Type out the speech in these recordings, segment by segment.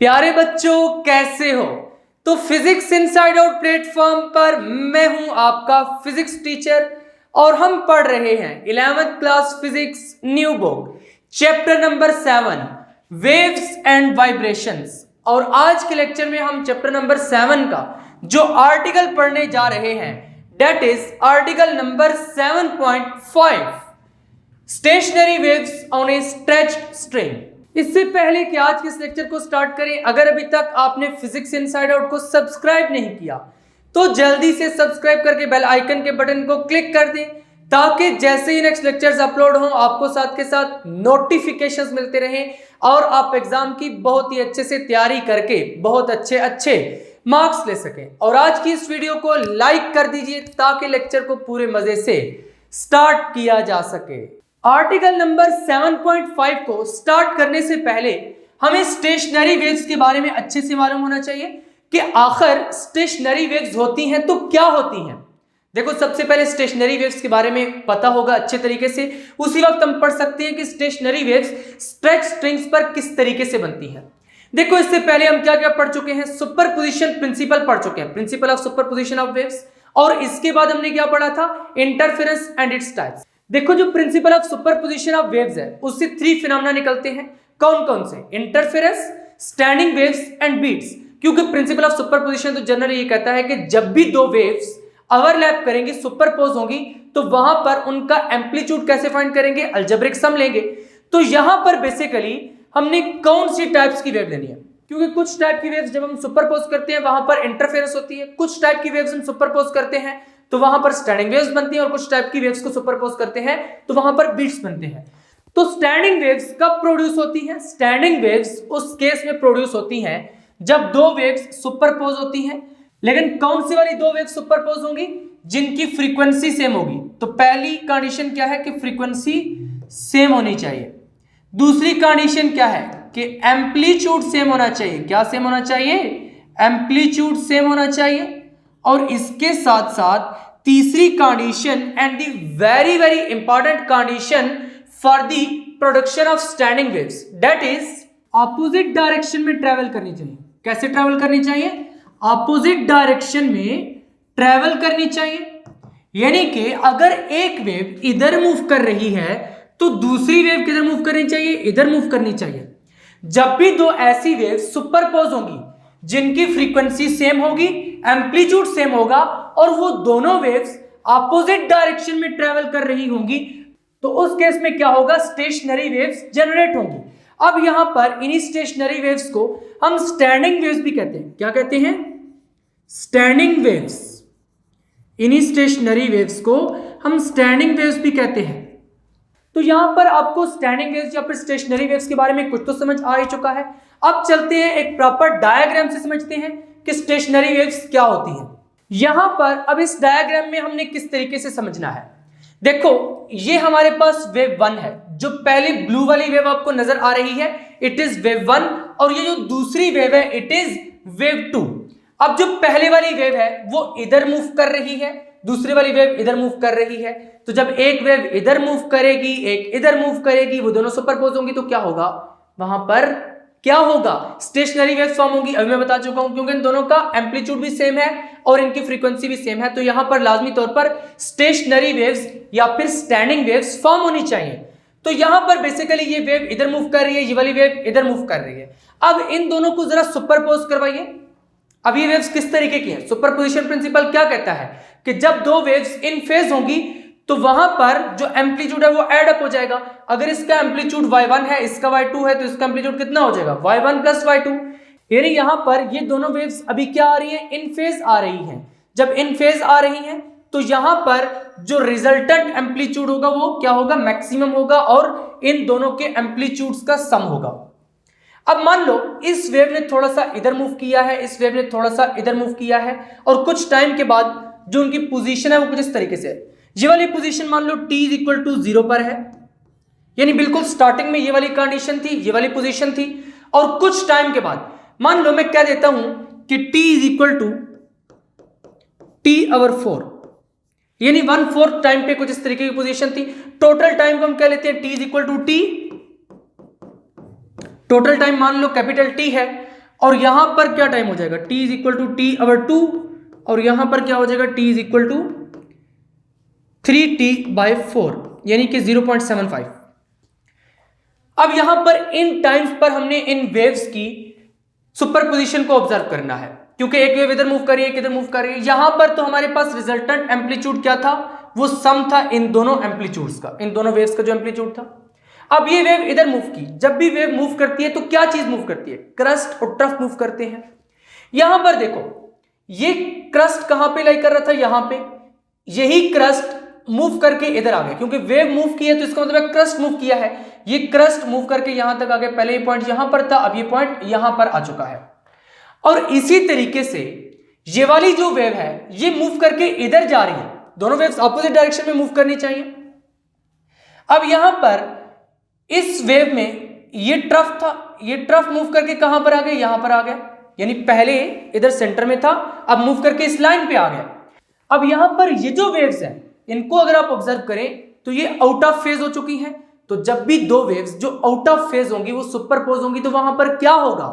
प्यारे बच्चों कैसे हो। तो फिजिक्स इनसाइड आउट प्लेटफॉर्म पर मैं हूं आपका फिजिक्स टीचर और हम पढ़ रहे हैं 11th class physics new book chapter number 7 waves and vibrations. और आज के लेक्चर में हम चैप्टर नंबर 7 का जो आर्टिकल पढ़ने जा रहे हैं that is article number 7.5 stationary waves on a stretched string. इससे पहले कि आज के इस लेक्चर को स्टार्ट करें, अगर अभी तक आपने फिजिक्स इनसाइड आउट को सब्सक्राइब नहीं किया तो जल्दी से सब्सक्राइब करके बेल आइकन के बटन को क्लिक कर दें ताकि जैसे ही नेक्स्ट लेक्चर्स अपलोड हों आपको साथ के साथ नोटिफिकेशंस मिलते रहें और आप एग्जाम की बहुत ही अच्छे से तैयारी करके बहुत अच्छे मार्क्स ले सकें। और आज की इस वीडियो को लाइक कर दीजिए ताकि लेक्चर को पूरे मजे से स्टार्ट किया जा सके। आर्टिकल नंबर 7.5 को स्टार्ट करने से पहले हमें स्टेशनरी वेव्स के बारे में अच्छे से मालूम होना चाहिए कि आखिर स्टेशनरी वेव्स होती हैं तो क्या होती हैं। देखो, सबसे पहले स्टेशनरी वेव्स के बारे में पता होगा अच्छे तरीके से, उसी वक्त हम पढ़ सकते हैं कि स्टेशनरी वेव्स स्ट्रेच स्ट्रिंग्स पर किस तरीके से बनती हैं। देखो, इससे पहले हम क्या क्या पढ़ चुके हैं, सुपरपोजिशन प्रिंसिपल पढ़ चुके हैं, principal of superposition of waves. और इसके बाद हमने क्या पढ़ा था, इंटरफेरेंस एंड इट्स टाइप्स। देखो, जो principle of superposition of waves है उससे 3 फिनोमेना निकलते हैं। कौन कौन से, interference, standing waves and beats. क्योंकि प्रिंसिपल ऑफ सुपरपोजिशन तो जनरली ये कहता है कि जब भी दो वेव्स ओवरलैप करेंगी, सुपरपोज होंगी, तो वहां पर उनका एम्पलीट्यूड कैसे फाइंड करेंगे, अलजेब्रिक सम लेंगे। तो यहां पर बेसिकली हमने कौन सी टाइप्स की वेव लेनी है, क्योंकि कुछ टाइप की वेव्स जब हम सुपरपोज करते हैं वहां पर इंटरफेरेंस होती है, कुछ टाइप की वेव्स हम सुपरपोज करते हैं तो वहां पर स्टैंडिंग वेव्स बनती हैं, और कुछ टाइप की वेव्स को सुपरपोज करते हैं तो वहां पर बीट्स बनते हैं। तो स्टैंडिंग वेव्स कब प्रोड्यूस होती हैं, स्टैंडिंग वेव्स उस केस में प्रोड्यूस होती हैं जब दो वेव्स सुपरपोज होती हैं। लेकिन कौन सी वाली दो वेव्स सुपरपोज होंगी, जिनकी फ्रीक्वेंसी सेम होगी। तो पहली कंडीशन क्या है कि फ्रीक्वेंसी सेम होनी चाहिए। दूसरी कंडीशन क्या है कि एम्पलीट्यूड सेम होना चाहिए। क्या सेम होना चाहिए, एम्पलीट्यूड सेम होना चाहिए। और इसके साथ साथ तीसरी condition and the very very important condition for the production of standing waves, that is opposite direction में ट्रेवल करनी चाहिए। कैसे ट्रेवल करनी चाहिए, ऑपोजिट डायरेक्शन में ट्रेवल करनी चाहिए। यानी कि अगर एक वेव इधर मूव कर रही है तो दूसरी वेव किधर मूव करनी चाहिए, इधर मूव करनी चाहिए। जब भी दो ऐसी वेव सुपरपोज होंगी जिनकी फ्रीक्वेंसी सेम होगी, एम्पलीट्यूड सेम होगा और वो दोनों वेव्स ऑपोजिट डायरेक्शन में ट्रेवल कर रही होंगी, तो उस केस में क्या होगा, स्टेशनरी वेव्स जनरेट होंगी। अब यहां पर इन्हीं स्टेशनरी वेव्स को हम स्टैंडिंग वेव्स भी कहते हैं। क्या कहते हैं, स्टैंडिंग वेव्स। इन्हीं स्टेशनरी वेव्स को हम स्टैंडिंग वेव्स भी कहते हैं। तो यहां पर आपको स्टैंडिंग वेव्स या फिर स्टेशनरी वेव्स के बारे में कुछ तो समझ आ ही चुका है। अब चलते हैं एक प्रॉपर डायग्राम से समझते हैं कि स्टेशनरी वेव्स क्या होती हैं। यहां पर अब इस डायग्राम में हमने किस तरीके से समझना है। देखो, ये हमारे पास वेव 1 है। जो पहली ब्लू वाली वेव आपको नजर आ रही है इट इज वेव 1, और ये जो दूसरी वेव है इट इज वेव 2। अब जो पहले वाली वेव है वो इधर मूव कर रही है, दूसरी वाली वेव इधर मूव कर रही है। तो जब एक वेव इधर मूव करेगी, एक इधर मूव करेगी, वो दोनों सुपरपोज होंगी, तो क्या होगा, वहां पर क्या होगा, स्टेशनरी वेव्स फॉर्म होगी। अभी मैं बता चुका हूं, क्योंकि इन दोनों का एम्पलीट्यूड भी सेम है और इनकी फ्रीक्वेंसी भी सेम है, तो यहां पर लाजमी तौर पर स्टेशनरी वेव्स या फिर स्टैंडिंग वेव्स फॉर्म होनी चाहिए। तो यहां पर बेसिकली ये वेव इधर मूव कर रही है, ये वाली वेव इधर मूव कर रही है। अब इन दोनों को जरा सुपरपोज करवाइए। अब ये वेव्स किस तरीके की हैं, सुपरपोजिशन प्रिंसिपल क्या कहता है कि जब दो वेव्स इन फेज होंगी तो वहां पर जो एम्पलीट्यूड है वो ऐड अप हो जाएगा। अगर इसका एम्पलीट्यूड y1 है, इसका y2 है, तो इसका एम्पलीट्यूड कितना हो जाएगा, y1 प्लस y2। यानी यहां पर ये दोनों वेव्स अभी क्या आ रही है, इन फेज आ रही हैं। जब इन फेज आ रही हैं तो यहां पर जो रिजल्टेंट एम्पलीट्यूड होगा वो क्या होगा, मैक्सिमम होगा, और इन दोनों के एम्पलीट्यूड्स का सम होगा। अब मान लो इस वेव ने थोड़ा सा इधर मूव किया है, इस वेव ने थोड़ा सा इधर मूव किया है, और कुछ टाइम के बाद जो उनकी पोजीशन है वो कुछ इस तरीके से है। ये वाली पोजीशन मान लो t इज इक्वल टू 0 पर है, यानी बिल्कुल स्टार्टिंग में ये वाली कंडीशन थी, ये वाली पोजीशन थी। और कुछ टाइम के बाद मान लो मैं कह देता हूं कि t is equal to t/4, यानी 1/4 टाइम पे कुछ इस तरीके की पोजीशन थी। टोटल टाइम को हम कह लेते हैं t is equal to t। Total time मान लो कैपिटल T है, और यहां पर क्या टाइम हो जाएगा, t is equal to T over 2, और यहां पर क्या हो जाएगा, t is equal to 3t/4 यानी कि 0.75। अब यहां पर इन टाइम्स पर हमने इन वेव्स की सुपरपोजिशन को ऑब्जर्व करना है, क्योंकि एक वेव इधर मूव कर रही है, एक इधर मूव कर रही है। यहां पर तो हमारे पास रिजल्टेंट एम्पलीट्यूड क्या था, वो सम था इन दोनों एम्पलीट्यूड्स का, इन दोनों वेव्स का जो एम्पलीट्यूड था। अब ये वेव इधर मूव की, जब भी वेव मूव करती है तो क्या चीज मूव करती है, क्रस्ट और ट्रफ मूव करते हैं। यहां पर देखो ये क्रस्ट कहां पे लाई कर रहा था, यहां पे, यही क्रस्ट मूव करके इधर आ गया, क्योंकि वेव मूव की है तो इसका मतलब क्रस्ट मूव किया है। ये क्रस्ट मूव करके यहां तक आ गया, पहले ये पॉइंट यहां पर था, अब ये पॉइंट यहां पर आ चुका है। और इसी तरीके से ये वाली जो वेव है ये मूव करके इधर जा रही है, दोनों वेव्स ऑपोजिट डायरेक्शन में मूव करनी चाहिए। अब यहां पर इस वेव में ये ट्रफ था, ये ट्रफ मूव करके कहां पर आ गया, यहां पर आ गया, यानी पहले इधर सेंटर में था, अब मूव करके इस लाइन पे आ गया। अब यहां पर ये जो वेव्स हैं इनको अगर आप ऑब्जर्व करें तो ये आउट ऑफ फेज हो चुकी हैं। तो जब भी दो वेव्स जो आउट ऑफ फेज होंगी वो सुपरपोज होंगी तो वहां पर क्या होगा,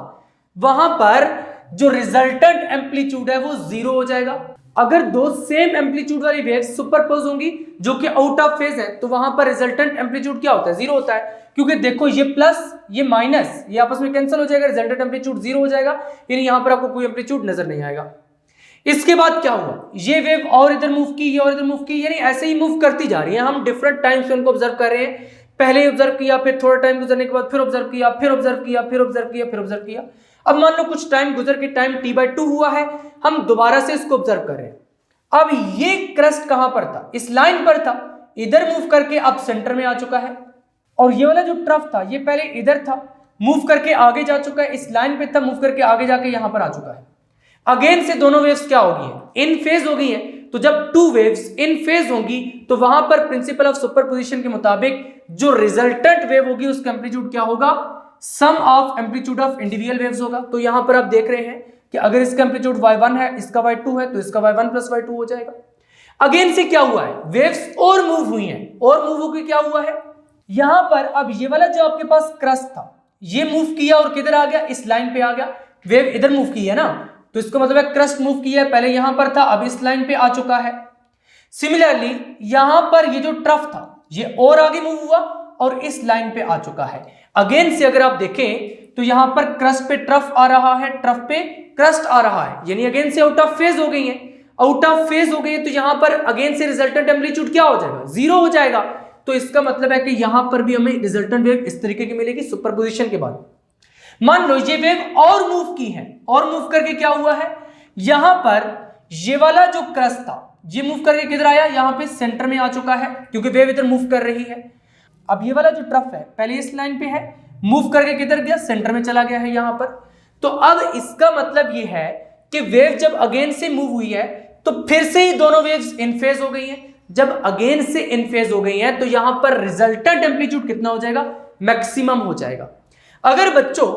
वहां पर जो रिजल्टेंट एम्पलीट्यूड है वो जीरो हो जाएगा। अगर दो सेम एम्पलीट्यूड वाली वेव्स सुपरपोज होंगी जो कि आउट ऑफ फेज है तो वहां पर रिजल्टेंट एम्पलीट्यूड क्या होता है, जीरो होता है, क्योंकि देखो ये प्लस ये माइनस ये आपस में कैंसिल हो जाएगा, रिजल्टेंट एम्पलीट्यूड जीरो हो जाएगा, यानी यहां पर आपको कोई एम्पलीट्यूड नजर नहीं आएगा। इसके बाद क्या हुआ, ये वेव और इधर मूव की, ये और इधर मूव की, यानी ऐसे ही मूव करती जा रही है। हम डिफरेंट टाइम्स पे उनको ऑब्जर्व कर रहे हैं, पहले ऑब्जर्व किया, फिर थोड़ा टाइम गुजरने के बाद फिर ऑब्जर्व किया, फिर ऑब्जर्व किया, फिर ऑब्जर्व किया, फिर ऑब्जर्व किया। अब मान लो कुछ टाइम गुजर के टाइम t/2 हुआ है, हम दोबारा से इसको ऑब्जर्व कर रहे हैं। अब ये क्रस्ट कहां पर था, इस लाइन पर था, इधर मूव करके अब सेंटर में आ चुका है। और ये वाला जो ट्रफ था ये पहले इधर था, मूव करके आगे जा चुका है, इस लाइन पे था, मूव करके आगे जाके यहां पर आ चुका है। अगेन से दोनों वेव्स क्या हो गई हैं, इन फेज हो गई हैं। तो जब टू वेव्स इन फेज होंगी तो वहां पर प्रिंसिपल ऑफ सुपरपोजिशन के मुताबिक जो रिजल्टेंट वेव होगी उसका एम्पलीट्यूड क्या होगा, sum of amplitude of individual waves होगा। तो यहां पर आप देख रहे हैं कि अगर इसका एम्पलीट्यूड y1 है, इसका y2 है, तो इसका y1 प्लस y2 हो जाएगा। अगेन से क्या हुआ है, वेव्स और मूव हुई हैं, और मूव होकर क्या हुआ है, यहां पर अब ये वाला जो आपके पास क्रस्ट था ये मूव किया और किधर आ गया, इस लाइन पे आ गया। वेव इधर मूव की है ना, तो इसका मतलब है क्रस्ट मूव किया है, पहले यहां पर था, अब इस लाइन पे आ चुका है। सिमिलरली यहां पर ये जो ट्रफ था ये और आगे मूव हुआ और इस लाइन पे आ चुका है। अगेन से अगर आप देखें तो यहां पर क्रस्ट पे ट्रफ आ रहा है, ट्रफ पे क्रस्ट आ रहा है, यानी अगेन से आउट ऑफ फेज हो गई है। आउट ऑफ फेज हो गई है तो यहां पर अगेन से रिजल्टेंट एम्पलीट्यूड क्या हो जाएगा, जीरो हो जाएगा। तो इसका मतलब है कि यहां पर भी हमें रिजल्टेंट वेव इस तरीके की मिलेगी सुपरपोजिशन के बाद। मान लो ये वेव और मूव की है, और मूव करके क्या हुआ है, यहां पर ये वाला जो क्रस्ट था ये मूव करके किधर आया, यहां पे सेंटर में आ चुका है, क्योंकि वेव इधर मूव कर रही है। अब ये वाला जो ट्रफ है पहले इस लाइन पे है, मूव करके किधर गया, सेंटर में चला गया है यहां पर। तो अब इसका मतलब ये है कि वेव जब अगेन से मूव हुई है तो फिर से ही दोनों वेव्स इन फेज हो गई हैं। जब अगेन से इन फेज हो गई हैं तो यहां पर रिजल्टेंट एम्पलीट्यूड कितना हो जाएगा, मैक्सिमम हो जाएगा। अगर बच्चों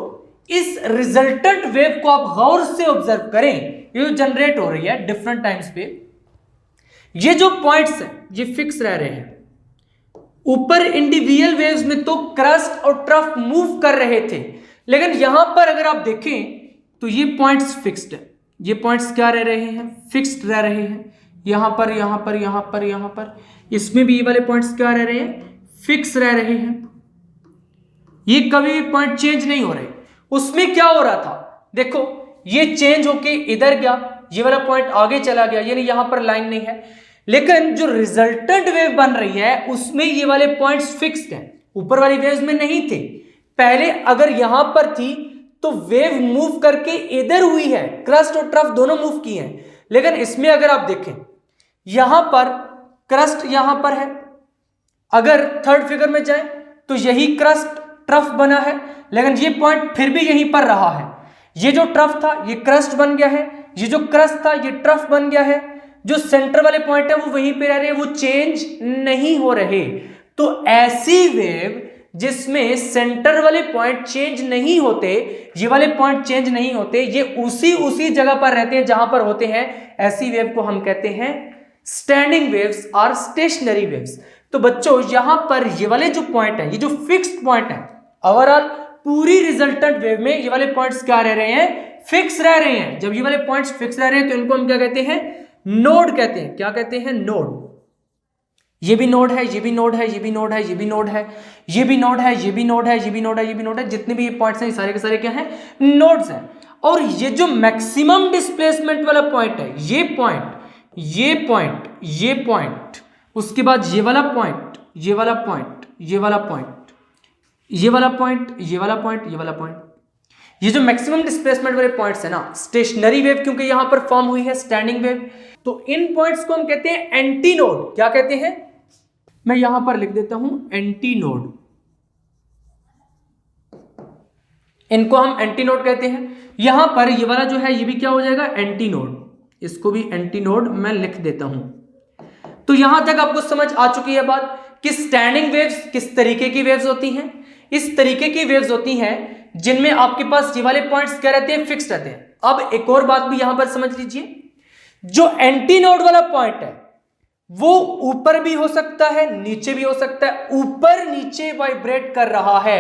इस रिजल्टेंट वेव को आप गौर से ऑब्जर्व करें, ये जो जनरेट हो रही है डिफरेंट टाइम्स पे, ये जो पॉइंट्स हैं ये फिक्स रह रहे हैं। ऊपर इंडिविजुअल वेव्स में तो क्रस्ट और ट्रफ मूव कर रहे थे, लेकिन यहां पर अगर आप देखें तो ये पॉइंट्स फिक्स्ड है। ये पॉइंट्स क्या रह रहे हैं, फिक्स्ड रह रहे हैं। यहां पर, यहां पर, यहां पर, यहां पर, इसमें भी ये वाले पॉइंट्स क्या रह रहे हैं, फिक्स रह रहे हैं। ये कभी भी पॉइंट चेंज नहीं हो रहे। उसमें क्या हो रहा था, देखो ये चेंज होके इधर गया, ये वाला पॉइंट आगे चला गया, यानी यहां पर लाइन नहीं है। लेकिन जो रिजल्टेंट वेव बन रही है उसमें ये वाले पॉइंट्स फिक्स्ड हैं, ऊपर वाली वेव्स में नहीं थे। पहले अगर यहां पर थी तो वेव मूव करके इधर हुई है, क्रस्ट और ट्रफ दोनों मूव किए हैं। लेकिन इसमें अगर आप देखें यहां पर क्रस्ट यहां पर है, अगर थर्ड फिगर में जाए तो यही क्रस्ट ट्रफ बना है, लेकिन ये पॉइंट फिर भी यहीं पर रहा है। ये जो ट्रफ था ये क्रस्ट बन गया है, ये जो क्रस्ट था ये ट्रफ बन गया है। जो सेंटर वाले पॉइंट है वो वहीं पे रह रहे हैं, वो चेंज नहीं हो रहे। तो ऐसी वेव जिसमें सेंटर वाले पॉइंट चेंज नहीं होते, ये वाले पॉइंट चेंज नहीं होते, ये उसी जगह पर रहते हैं जहां पर होते हैं, ऐसी वेव को हम कहते हैं स्टैंडिंग वेव्स और स्टेशनरी वेव्स। तो बच्चों यहां पर ये वाले जो पॉइंट है, ये जो फिक्स्ड पॉइंट है, ओवरऑल पूरी रिजल्टेंट वेव में ये वाले पॉइंट्स क्या रह रहे हैं, फिक्स रह रहे हैं। जब ये वाले पॉइंट्स फिक्स रह रहे हैं तो इनको हम क्या कहते हैं, नोड कहते हैं। क्या कहते हैं, नोड। ये भी नोड है, ये भी नोड है, ये भी नोड है, ये भी नोड है, ये भी नोड है, ये भी नोड है, ये भी नोड है, ये भी नोड है। जितने भी ये पॉइंट्स हैं ये सारे के सारे क्या हैं, नोड्स हैं। और ये जो मैक्सिमम डिस्प्लेसमेंट वाला पॉइंट है, ये पॉइंट, ये पॉइंट, ये पॉइंट, उसके बाद ये वाला पॉइंट, ये वाला पॉइंट, ये वाला पॉइंट, ये वाला पॉइंट, ये वाला पॉइंट, ये वाला पॉइंट, ये जो मैक्सिमम डिस्प्लेसमेंट वाले पॉइंट्स है ना, स्टेशनरी वेव क्योंकि यहां पर फॉर्म हुई है स्टैंडिंग वेव, तो इन पॉइंट्स को हम कहते हैं एंटी नोड। क्या कहते हैं, मैं यहां पर लिख देता हूं एंटी नोड। इनको हम एंटी नोड कहते हैं। यहां पर ये वाला जो है ये भी क्या हो जाएगा, एंटी नोड। इसको भी एंटी नोड मैं लिख देता हूं। तो यहां तक आपको समझ आ चुकी है बात कि स्टैंडिंग वेव्स किस तरीके की वेव्स होती हैं। इस तरीके की वेव्स होती हैं जिनमें आपके पास ये वाले पॉइंट्स क्या रहते हैं, फिक्स रहते हैं। अब एक और बात भी यहां पर समझ लीजिए, जो एंटी नोड वाला पॉइंट है वो ऊपर भी हो सकता है, नीचे भी हो सकता है। ऊपर नीचे वाइब्रेट कर रहा है।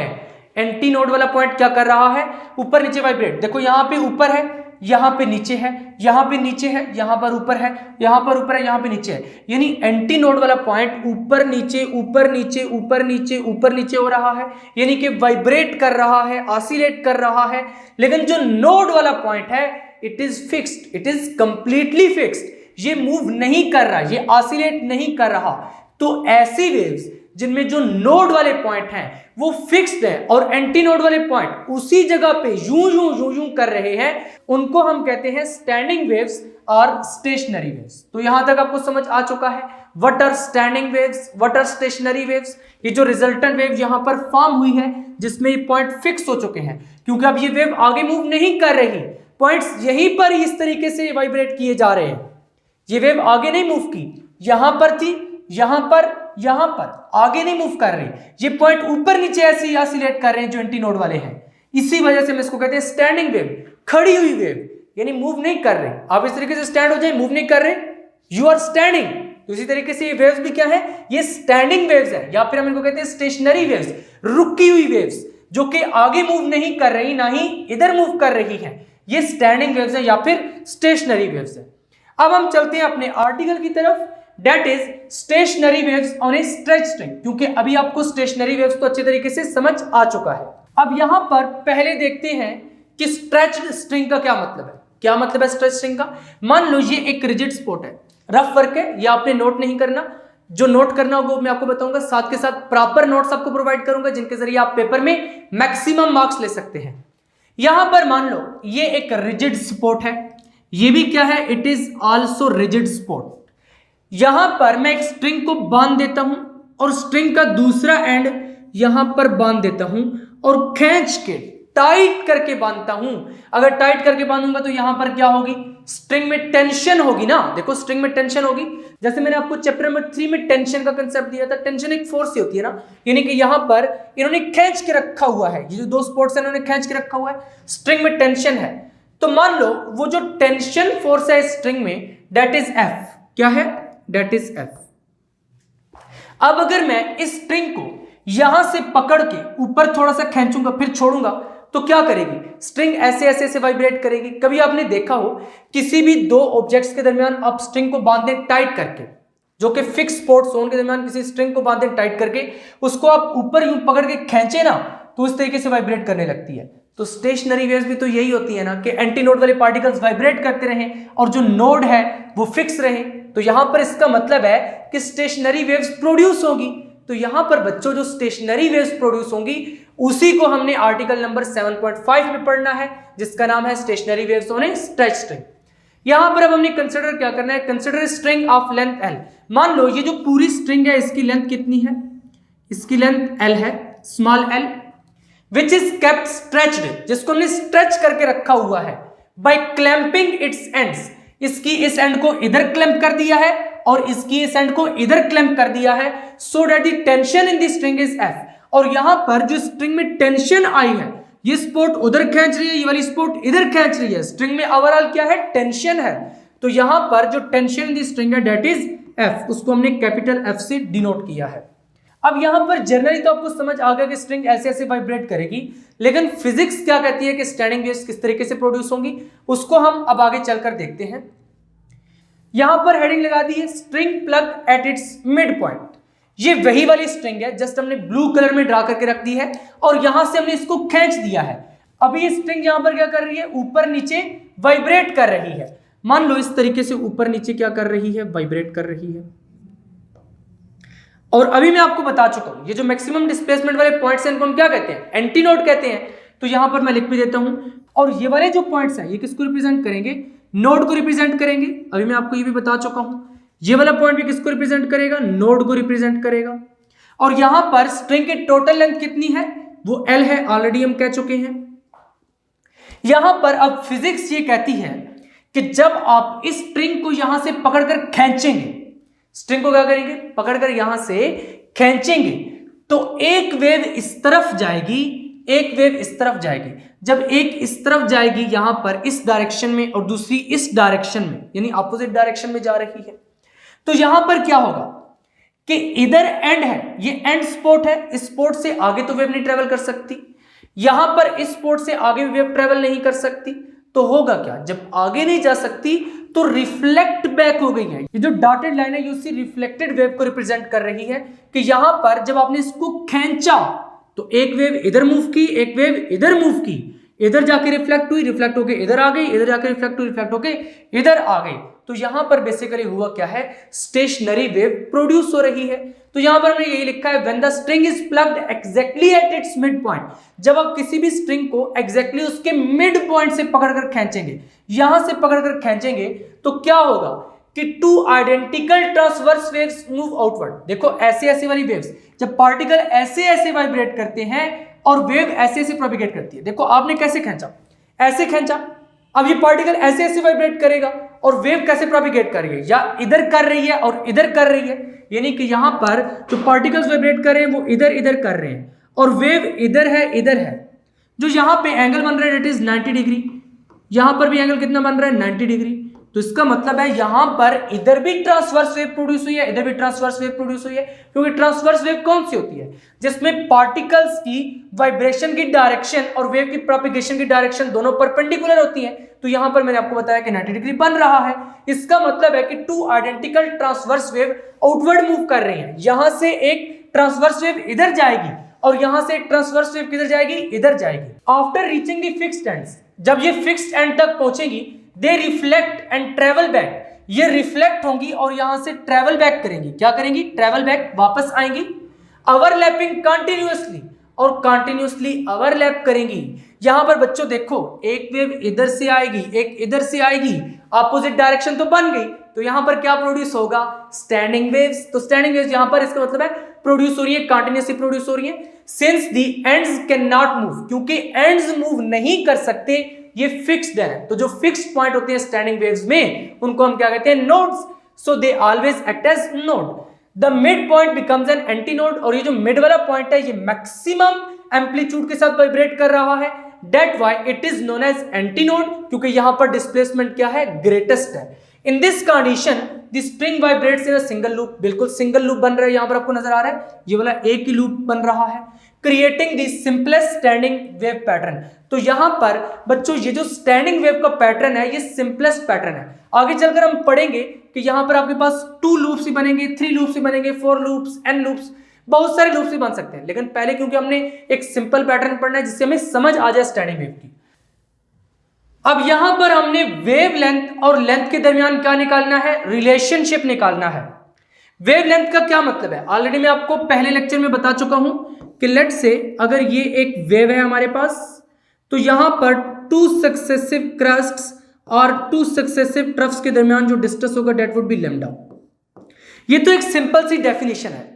एंटी नोड वाला पॉइंट क्या कर रहा है, ऊपर नीचे वाइब्रेट। देखो यहां पे ऊपर है, यहां पे नीचे है, यहां पे नीचे है, यहां पर ऊपर है, यहां पर ऊपर है, यहां पे नीचे है। यानी एंटी नोड वाला पॉइंट ऊपर नीचे, ऊपर नीचे, ऊपर नीचे, ऊपर नीचे हो रहा है, यानी कि वाइब्रेट कर रहा है, ऑसिलेट कर रहा है। लेकिन जो नोड वाला पॉइंट है, it is fixed, it is completely fixed. ये मूव नहीं कर रहा, ये ऑसिलेट नहीं कर रहा। तो ऐसी वेव्स जिनमें जो नोड वाले पॉइंट हैं वो फिक्स्ड है और एंटी नोड वाले पॉइंट उसी जगह पे यूं यूं यूं यूं कर रहे हैं, उनको हम कहते हैं स्टैंडिंग वेव्स और स्टेशनरी वेव्स। तो यहां तक आपको समझ आ चुका है what are standing waves, what are stationary waves. ये जो रिजल्टेंट वेव यहां पर फॉर्म हुई है जिसमें ये पॉइंट फिक्स हो चुके हैं, क्योंकि अब ये वेव आगे मूव नहीं कर रही, पॉइंट्स यहीं पर इस तरीके से वाइब्रेट किए जा रहे हैं। ये वेव आगे नहीं मूव की, यहां पर थी, यहां पर, यहां पर, आगे नहीं मूव कर रही। ये पॉइंट ऊपर नीचे ऐसे ही ऑसिलेट कर रहे हैं जो एंटी नोड वाले हैं। इसी वजह से हम इसको कहते हैं स्टैंडिंग वेव, खड़ी हुई वेव, यानी मूव नहीं कर रहे। आप इस तरीके से स्टैंड हो जाए, मूव नहीं कर रहे, यू आर स्टैंडिंग। तो इसी तरीके से ये वेव्स भी क्या है, ये स्टैंडिंग वेव्स है, या फिर हम इनको कहते हैं स्टेशनरी वेव्स, रुकी हुई वेव्स जो कि आगे मूव नहीं कर रही, ना ही इधर मूव कर रही है। ये स्टैंडिंग वेव्स है या फिर स्टेशनरी वेव्स है। अब हम चलते हैं अपने आर्टिकल की तरफ, that is stationary waves on A stretch string, क्योंकि अभी आपको स्टेशनरी वेव्स तो अच्छे तरीके से समझ आ चुका है। अब यहां पर पहले देखते हैं कि स्ट्रेच्ड स्ट्रिंग का क्या मतलब है। क्या मतलब है स्ट्रेच स्ट्रिंग का? मान लो ये एक रिजिड स्पोर्ट है, रफ वर्क है, ये आपने नोट नहीं करना, जो नोट करना होगा मैं आपको बताऊंगा, साथ के साथ प्रॉपर नोट्स आपको प्रोवाइड करूंगा जिनके जरिए आप पेपर में मैक्सिमम मार्क्स ले सकते हैं। यहां पर मान लो ये एक रिजिड स्पोर्ट है, ये भी क्या है, it is also rigid sport. यहां पर मैं एक स्ट्रिंग को बांध देता हूं और स्ट्रिंग का दूसरा एंड यहां पर बांध देता हूं और खींच के टाइट करके बांधता हूं। अगर टाइट करके बांधूंगा तो यहां पर क्या होगी, स्ट्रिंग में टेंशन होगी ना। देखो स्ट्रिंग में टेंशन होगी, जैसे मैंने आपको चैप्टर नंबर 3 में टेंशन का कंसेप्ट दिया था। टेंशन एक फोर्स ही होती है ना, यानी कि यहां पर इन्होंने खींच के रखा हुआ है, ये जो दो स्पोर्ट्स है इन्होंने खींच के रखा हुआ है, स्ट्रिंग में टेंशन है। तो मान लो वो जो टेंशन फोर्स है स्ट्रिंग में, दैट इज एफ। क्या है, दैट इज एफ। अब अगर मैं इस स्ट्रिंग को यहां से पकड़ के ऊपर थोड़ा सा खींचूंगा फिर छोड़ूंगा तो क्या करेगी, स्ट्रिंग ऐसे ऐसे ऐसे वाइब्रेट करेगी। कभी आपने देखा हो किसी भी दो ऑब्जेक्ट्स के दरमियान आप स्ट्रिंग को बांध दें टाइट करके, जो कि फिक्स स्पोर्ट जोन के दरमियान किसी स्ट्रिंग को बांध दें टाइट करके, उसको आप ऊपर यूं पकड़ के खींचे ना तो उस तरीके से वाइब्रेट करने लगती है। तो स्टेशनरी वेव्स भी तो यही होती है ना कि एंटी नोड वाले पार्टिकल्स वाइब्रेट करते रहें और जो नोड है वो फिक्स रहे। तो यहां पर इसका मतलब है कि स्टेशनरी वेव्स प्रोड्यूस होगी। तो यहां पर बच्चों जो स्टेशनरी वेव्स प्रोड्यूस होंगी उसी को हमने आर्टिकल नंबर 7.5 में पढ़ना है, जिसका नाम है stationery waves on A stretch string. यहां पर अब हमने कंसीडर क्या करना है, consider string of length L। मान लो ये जो पूरी स्ट्रिंग है इसकी लेंथ कितनी है, इसकी लेंथ L है, small l, which is kept stretched, जिसको हमने स्ट्रेच करके रखा हुआ है, बाय क्लैंपिंग इट्स एंड्स। इसकी इस एंड को इधर क्लैंप कर दिया है और इसकी इस एंड को इधर क्लैंप कर दिया है, so that the tension in the string is F। और यहां पर जो स्ट्रिंग में टेंशन आई है, ये स्पोर्ट उधर खींच रही है, ये वाली स्पोर्ट इधर खींच रही है, स्ट्रिंग में ओवरऑल क्या है, टेंशन है। तो यहां पर जो टेंशन इन द स्ट्रिंग है दैट इज F, उसको हमने कैपिटल F से डिनोट किया है। अब यहां पर जनरली तो आपको समझ आ गया कि स्ट्रिंग ऐसे ऐसे वाइब्रेट करेगी, लेकिन फिजिक्स क्या कहती है कि स्टैंडिंग वेव्स किस तरीके से प्रोड्यूस होंगी, उसको हम अब आगे चलकर देखते हैं। यहां पर हेडिंग लगा दी है string pluck eight its mid point. ये वही वाली स्ट्रिंग है, जस्ट हमने ब्लू कलर में ड्रा करके रख दी है और यहां से हमने इसको खींच दिया है। अभी ये स्ट्रिंग यहां पर क्या कर रही है, ऊपर नीचे वाइब्रेट कर रही है। मान लो इस तरीके से ऊपर नीचे क्या कर रही है, वाइब्रेट कर रही है। और अभी मैं आपको बता चुका हूं ये जो मैक्सिमम डिस्प्लेसमेंट वाले पॉइंट्स हैं इनको हम क्या कहते हैं, एंटी नोड कहते हैं। तो यहां पर मैं लिख भी देता हूं। और ये वाले जो पॉइंट्स हैं ये किसको रिप्रेजेंट करेंगे, नोड को रिप्रेजेंट करेंगे। अभी मैं आपको ये भी बता चुका हूं, ये वाला पॉइंट भी किसको रिप्रेजेंट करेगा, नोड को रिप्रेजेंट करेगा। और यहां पर स्ट्रिंग की टोटल लेंथ कितनी है, वो L है, ऑलरेडी हम कह चुके हैं। यहां पर अब फिजिक्स ये कहती है कि जब आप इस स्ट्रिंग को यहां से पकड़कर खींचेंगे, स्ट्रिंग को क्या करेंगे, पकड़कर यहां से खींचेंगे, तो एक वेव इस तरफ जाएगी, एक वेव इस तरफ जाएगी। जब एक इस तरफ जाएगी यहां पर इस डायरेक्शन में और दूसरी इस डायरेक्शन में, यानी अपोजिट डायरेक्शन में जा रही है, तो यहां पर क्या होगा कि इधर एंड है, ये एंड स्पॉट है, इस स्पॉट से आगे तो वेव नहीं ट्रेवल कर सकती, यहां पर इस स्पॉट से आगे वेव ट्रेवल नहीं कर सकती। तो होगा क्या, जब आगे नहीं जा सकती तो रिफ्लेक्ट बैक हो गई है। ये जो डॉटेड लाइन है ये उसी रिफ्लेक्टेड वेव को रिप्रेजेंट कर रही है कि यहां पर जब आपने इसको खींचा तो एक वेव इधर मूव की, एक वेव इधर मूव की, इधर जाके रिफ्लेक्ट हुई, रिफ्लेक्ट होके इधर आ गई, इधर जाके रिफ्लेक्ट हुई, रिफ्लेक्ट होके इधर आ गई। तो यहां पर बेसिकली हुआ क्या है, स्टेशनरी वेव प्रोड्यूस हो रही है। तो यहां पर हमने यही लिखा है when the string is plucked exactly at its mid point. जब आप किसी भी स्ट्रिंग को एग्जैक्टली उसके मिड पॉइंट से पकड़कर खींचेंगे, यहां से पकड़कर खींचेंगे, तो क्या होगा कि two identical transverse waves move outward. देखो ऐसे ऐसे वाली वेव्स, जब पार्टिकल ऐसे ऐसे वाइब्रेट करते हैं और वेव ऐसे ऐसे प्रोपिगेट करती है। देखो आपने कैसे खींचा, ऐसे खींचा, अब ये पार्टिकल ऐसे ऐसे वाइब्रेट करेगा और वेव कैसे प्रोपिगेट कर रही है, या इधर कर रही है और इधर कर रही है, यानी कि यहां पर जो पार्टिकल्स वाइब्रेट कर रहे हैं वो इधर इधर कर रहे हैं और वेव इधर है इधर है। जो यहां पे एंगल बन रहा है इट इज 90 डिग्री, यहां पर भी एंगल कितना बन रहा है, 90 डिग्री। तो इसका मतलब है यहां पर इधर भी ट्रांसवर्स वेव प्रोड्यूस हुई है, इधर भी ट्रांसवर्स वेव प्रोड्यूस हुई है। क्योंकि ट्रांसवर्स वेव कौन सी होती है, जिसमें पार्टिकल्स की वाइब्रेशन की डायरेक्शन और वेव की प्रोपिगेशन की डायरेक्शन दोनों परपेंडिकुलर होती है। तो यहां पर मैंने आपको बताया कि 90 डिग्री बन रहा है। इसका मतलब है कि two identical transverse wave outward move कर रही हैं। यहां से एक ट्रांसवर्स वेव इधर जाएगी और यहां से एक ट्रांसवर्स वेव किधर जाएगी, इधर जाएगी। After reaching the fixed ends, जब ये फिक्स्ड एंड तक पहुंचेगी, दे रिफ्लेक्ट एंड ट्रेवल बैक, ये रिफ्लेक्ट होंगी और यहां से ट्रेवल बैक करेंगी। क्या करेंगी, ट्रेवल बैक, वापस आएंगी, ओवरलैपिंग कंटिन्यूअसली, और कंटिन्यूअसली ओवरलैप करेंगी। यहां पर बच्चों देखो एक वेव इधर से आएगी, एक इधर से आएगी, अपोजिट डायरेक्शन तो बन गई। तो यहां पर क्या प्रोड्यूस होगा, स्टैंडिंग वेव्स। तो स्टैंडिंग वेव्स यहां पर इसका मतलब है प्रोड्यूस हो रही है, कंटिन्यूअसली प्रोड्यूस हो रही है। Since the ends can not move, क्योंकि एंड्स मूव नहीं कर सकते, ये फिक्स्ड है। तो जो फिक्स्ड पॉइंट होते हैं स्टैंडिंग वेव्स में उनको हम क्या कहते हैं, nodes. So they always act as node. The mid point becomes an anti node, और ये जो मिड वाला पॉइंट है ये मैक्सिमम एम्पलीट्यूड के साथ वाइब्रेट कर रहा है। That why it is known as antinode, क्योंकि यहां पर डिस्प्लेसमेंट क्या है, ग्रेटेस्ट है। In this condition the string vibrates in a single loop, बिल्कुल सिंगल लूप बन रहा है, यहां पर आपको नजर आ रहा है ये वाला एक ही लूप बन रहा है, creating the simplest standing wave pattern. तो यहां पर बच्चों ये जो स्टैंडिंग वेव का पैटर्न है ये सिंपलेस्ट पैटर्न है। आगे चलकर हम पढ़ेंगे कि यहां पर आपके पास 2 लूप्स ही बनेंगे, 3 लूप्स ही बनेंगे, 4 लूप्स, n लूप्स, बहुत सारे लूप्स भी बन सकते हैं। लेकिन पहले क्योंकि हमने एक सिंपल पैटर्न पढ़ना है जिससे हमें समझ आ जाए स्टैंडिंग वेव की। अब यहां पर हमने वेव लेंथ और लेंथ के दरमियान क्या निकालना है, रिलेशनशिप निकालना है। वेव लेंथ का क्या मतलब है, ऑलरेडी मैं आपको पहले लेक्चर में बता चुका हूं कि लेट से अगर ये एक वेव है हमारे पास, तो यहां पर 2 सक्सेसिव क्रस्ट्स और 2 सक्सेसिव ट्रफ्स के दरमियान जो डिस्टेंस होगा दैट वुड बी लैम्डा। ये तो एक सिंपल सी डेफिनेशन है।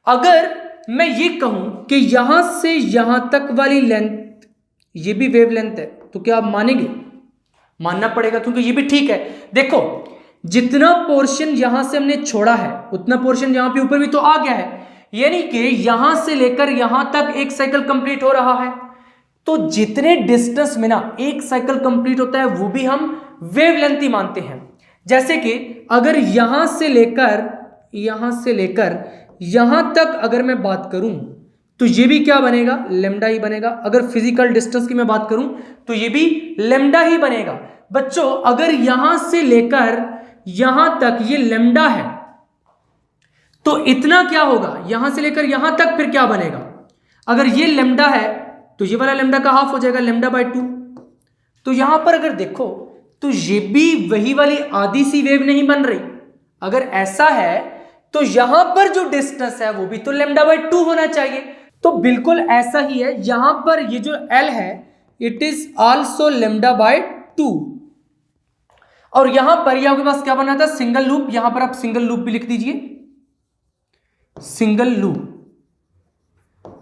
अगर मैं ये कहूं कि यहां से यहां तक वाली लेंथ ये भी वेव लेंथ है, तो क्या आप मानेंगे, मानना पड़ेगा, क्योंकि ये भी ठीक है। देखो जितना पोर्शन यहां से हमने छोड़ा है उतना पोर्शन यहां पे ऊपर भी तो आ गया है, यानी कि यहां से लेकर यहां तक एक साइकिल कंप्लीट हो रहा है। तो जितने डिस्टेंस में ना एक साइकिल कंप्लीट होता है वो भी हम वेव लेंथ ही मानते हैं। जैसे कि अगर यहां से लेकर यहां तक अगर मैं बात करूं तो ये भी क्या बनेगा, लेमडा ही बनेगा। अगर फिजिकल डिस्टेंस की मैं बात करूं तो ये भी लेमडा ही बनेगा। बच्चों अगर यहां से लेकर यहां तक ये लेमडा है तो इतना क्या होगा, यहां से लेकर यहां तक फिर क्या बनेगा, अगर ये लेमडा है तो ये वाला लेमडा का हाफ हो जाएगा, लेमडा बाय 2। तो यहां पर अगर देखो तो ये भी वही वाली आधी सी वेव नहीं बन रही। अगर ऐसा है तो यहां पर जो डिस्टेंस है वो भी तो लेमडा बाय 2 होना चाहिए। तो बिल्कुल ऐसा ही है, यहां पर ये जो L है it is also lambda by 2। और यहां पर ये आपके पास क्या बना था, सिंगल लूप। यहां पर आप सिंगल लूप भी लिख दीजिए, सिंगल लूप।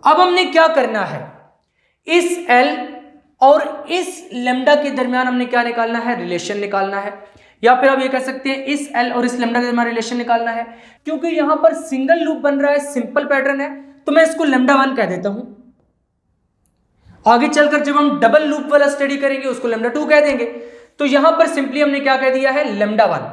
अब हमने क्या करना है, इस L और इस लेमडा के दरमियान हमने क्या निकालना है, रिलेशन निकालना है। या फिर आप ये कह सकते हैं इस L और इस लेमडा के दरमियान रिलेशन निकालना है। क्योंकि यहां पर सिंगल लूप बन रहा है, सिंपल पैटर्न है, तो मैं इसको लेमडा 1 कह देता हूं। आगे चलकर जब हम डबल लूप वाला स्टडी करेंगे उसको लेमडा 2 कह देंगे। तो यहां पर सिंपली हमने क्या कह दिया है, लेमडा 1।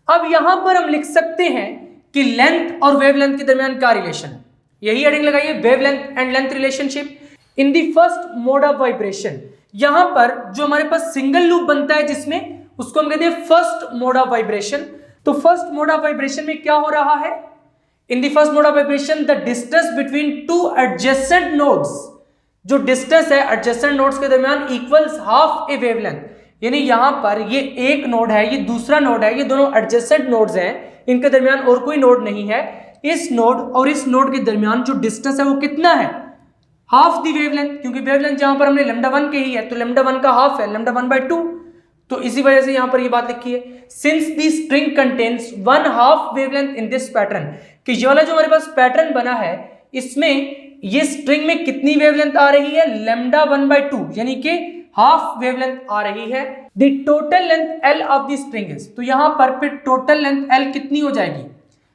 अब यहां पर हम लिख सकते हैं कि लेंथ और वेवलेंथ के दरमियान क्या रिलेशन है, यही हेडिंग लगाइए, wavelength and length relationship in the first mode of vibration. यहां पर जो हमारे पास सिंगल लूप बनता है जिसमें, उसको हम कहते हैं फर्स्ट मोड ऑफ वाइब्रेशन। तो फर्स्ट मोड ऑफ वाइब्रेशन में क्या हो रहा है, in the first mode of vibration the distance between two adjacent nodes, जो डिस्टेंस है एडजेसेंट नोड्स के दरमियान इक्वल्स हाफ ए वेवलेंथ। यानी यहां पर ये एक नोड है, ये दूसरा नोड है, ये दोनों एडजेसेंट नोड्स हैं, इनके दरमियान और कोई नोड नहीं है। इस नोड और इस नोड के दरमियान जो डिस्टेंस है वो कितना है, हाफ दी वेवलेंथ। क्योंकि वेवलेंथ जहां पर हमने लेमडा 1 के ही है तो लेमडा 1 का हाफ है, लेमडा 1 बाय 2। तो इसी वजह से यहां पर ये बात लिखी है, since the string contains 1/2 wavelength in this pattern, कि ये वाला जो हमारे पास पैटर्न बना है इसमें ये स्ट्रिंग में कितनी वेवलेंथ आ रही है, लेमडा 1 बाय 2, यानी कि हाफ वेवलेंथ आ रही है। The total length L of the string is, तो यहां पर फिर टोटल लेंथ L कितनी हो जाएगी,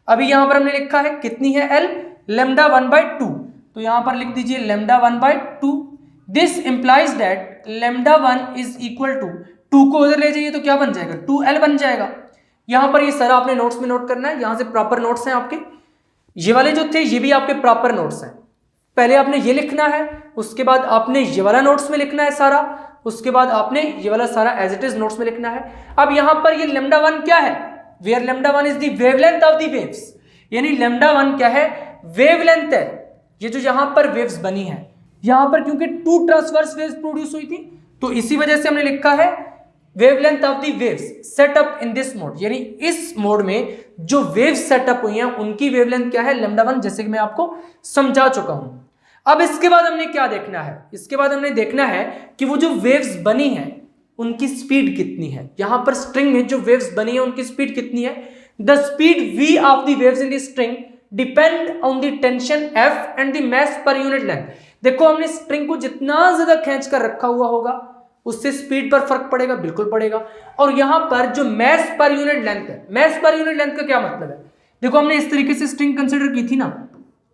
अभी यहां पर हमने लिखा है कितनी है L, लेमडा 1 बाय 2। तो यहां पर लिख दीजिए lambda 1 by 2। This implies that lambda 1 is equal to 2 को उधर ले जाइए तो क्या बन जाएगा, 2L बन जाएगा। यहां पर ये सारा आपने नोट्स में नोट करना है, यहां से प्रॉपर नोट्स हैं आपके, ये वाले जो थे ये भी आपके प्रॉपर नोट्स हैं। पहले आपने ये लिखना है, उसके बाद आपने ये वाला नोट्स में लिखना है सारा, उसके बाद आपने ये वाला सारा एज इट इज नोट्स में लिखना है। अब यहां पर ये लेमडा 1 क्या है, where lambda 1 is the wavelength of the waves, यानी लेमडा 1 क्या है, वेवलेंथ है। ये जो यहां पर वेव्स बनी है, यहां पर क्योंकि 2 ट्रांसवर्स वेव्स प्रोड्यूस हुई थी तो इसी वजह से हमने लिखा है wavelength of the waves setup in this mode, यानी इस मोड में जो वेव्स सेटअप हुई हैं उनकी वेवलेंथ क्या है, लेमडा 1, जैसे कि मैं आपको समझा चुका हूं। अब इसके बाद हमने क्या देखना है, इसके बाद हमने देखना है कि वो जो वेव्स बनी है उनकी स्पीड कितनी है। यहां पर स्ट्रिंग में जो वेव्स बनी है उनकी स्पीड कितनी है, the speed v of the waves in the string depend on the tension F and the mass पर यूनिट लेंथ। देखो हमने स्ट्रिंग को जितना ज्यादा खींच कर रखा हुआ होगा उससे स्पीड पर फर्क पड़ेगा, बिल्कुल पड़ेगा। और यहां पर जो मास पर यूनिट लेंथ है, मास पर यूनिट लेंथ का क्या मतलब है, देखो हमने इस तरीके से स्ट्रिंग कंसीडर की थी ना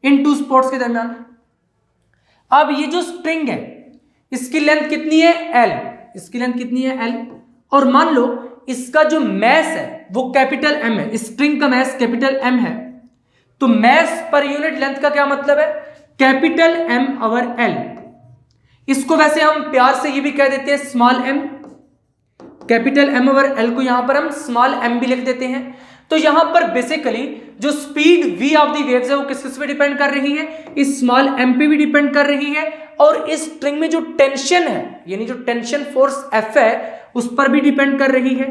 इन 2 स्पॉट्स के दरमियान। अब ये जो स्ट्रिंग है इसकी लेंथ कितनी है, L, इसकी लेंथ कितनी है, L, और मान लो इसका जो मास है वो कैपिटल M है, स्ट्रिंग का मास कैपिटल M है, तो मास पर यूनिट लेंथ का क्या मतलब है, कैपिटल M ओवर L। इसको वैसे हम प्यार से ये भी कह देते हैं small m, capital M over L को यहां पर हम स्मॉल m भी लिख देते हैं। तो यहां पर बेसिकली जो speed v of the waves है वो किस पे डिपेंड कर रही है, इस स्मॉल m पे भी डिपेंड कर रही है, और इस स्ट्रिंग में जो टेंशन है यानी जो टेंशन फोर्स F है उस पर भी डिपेंड कर रही है।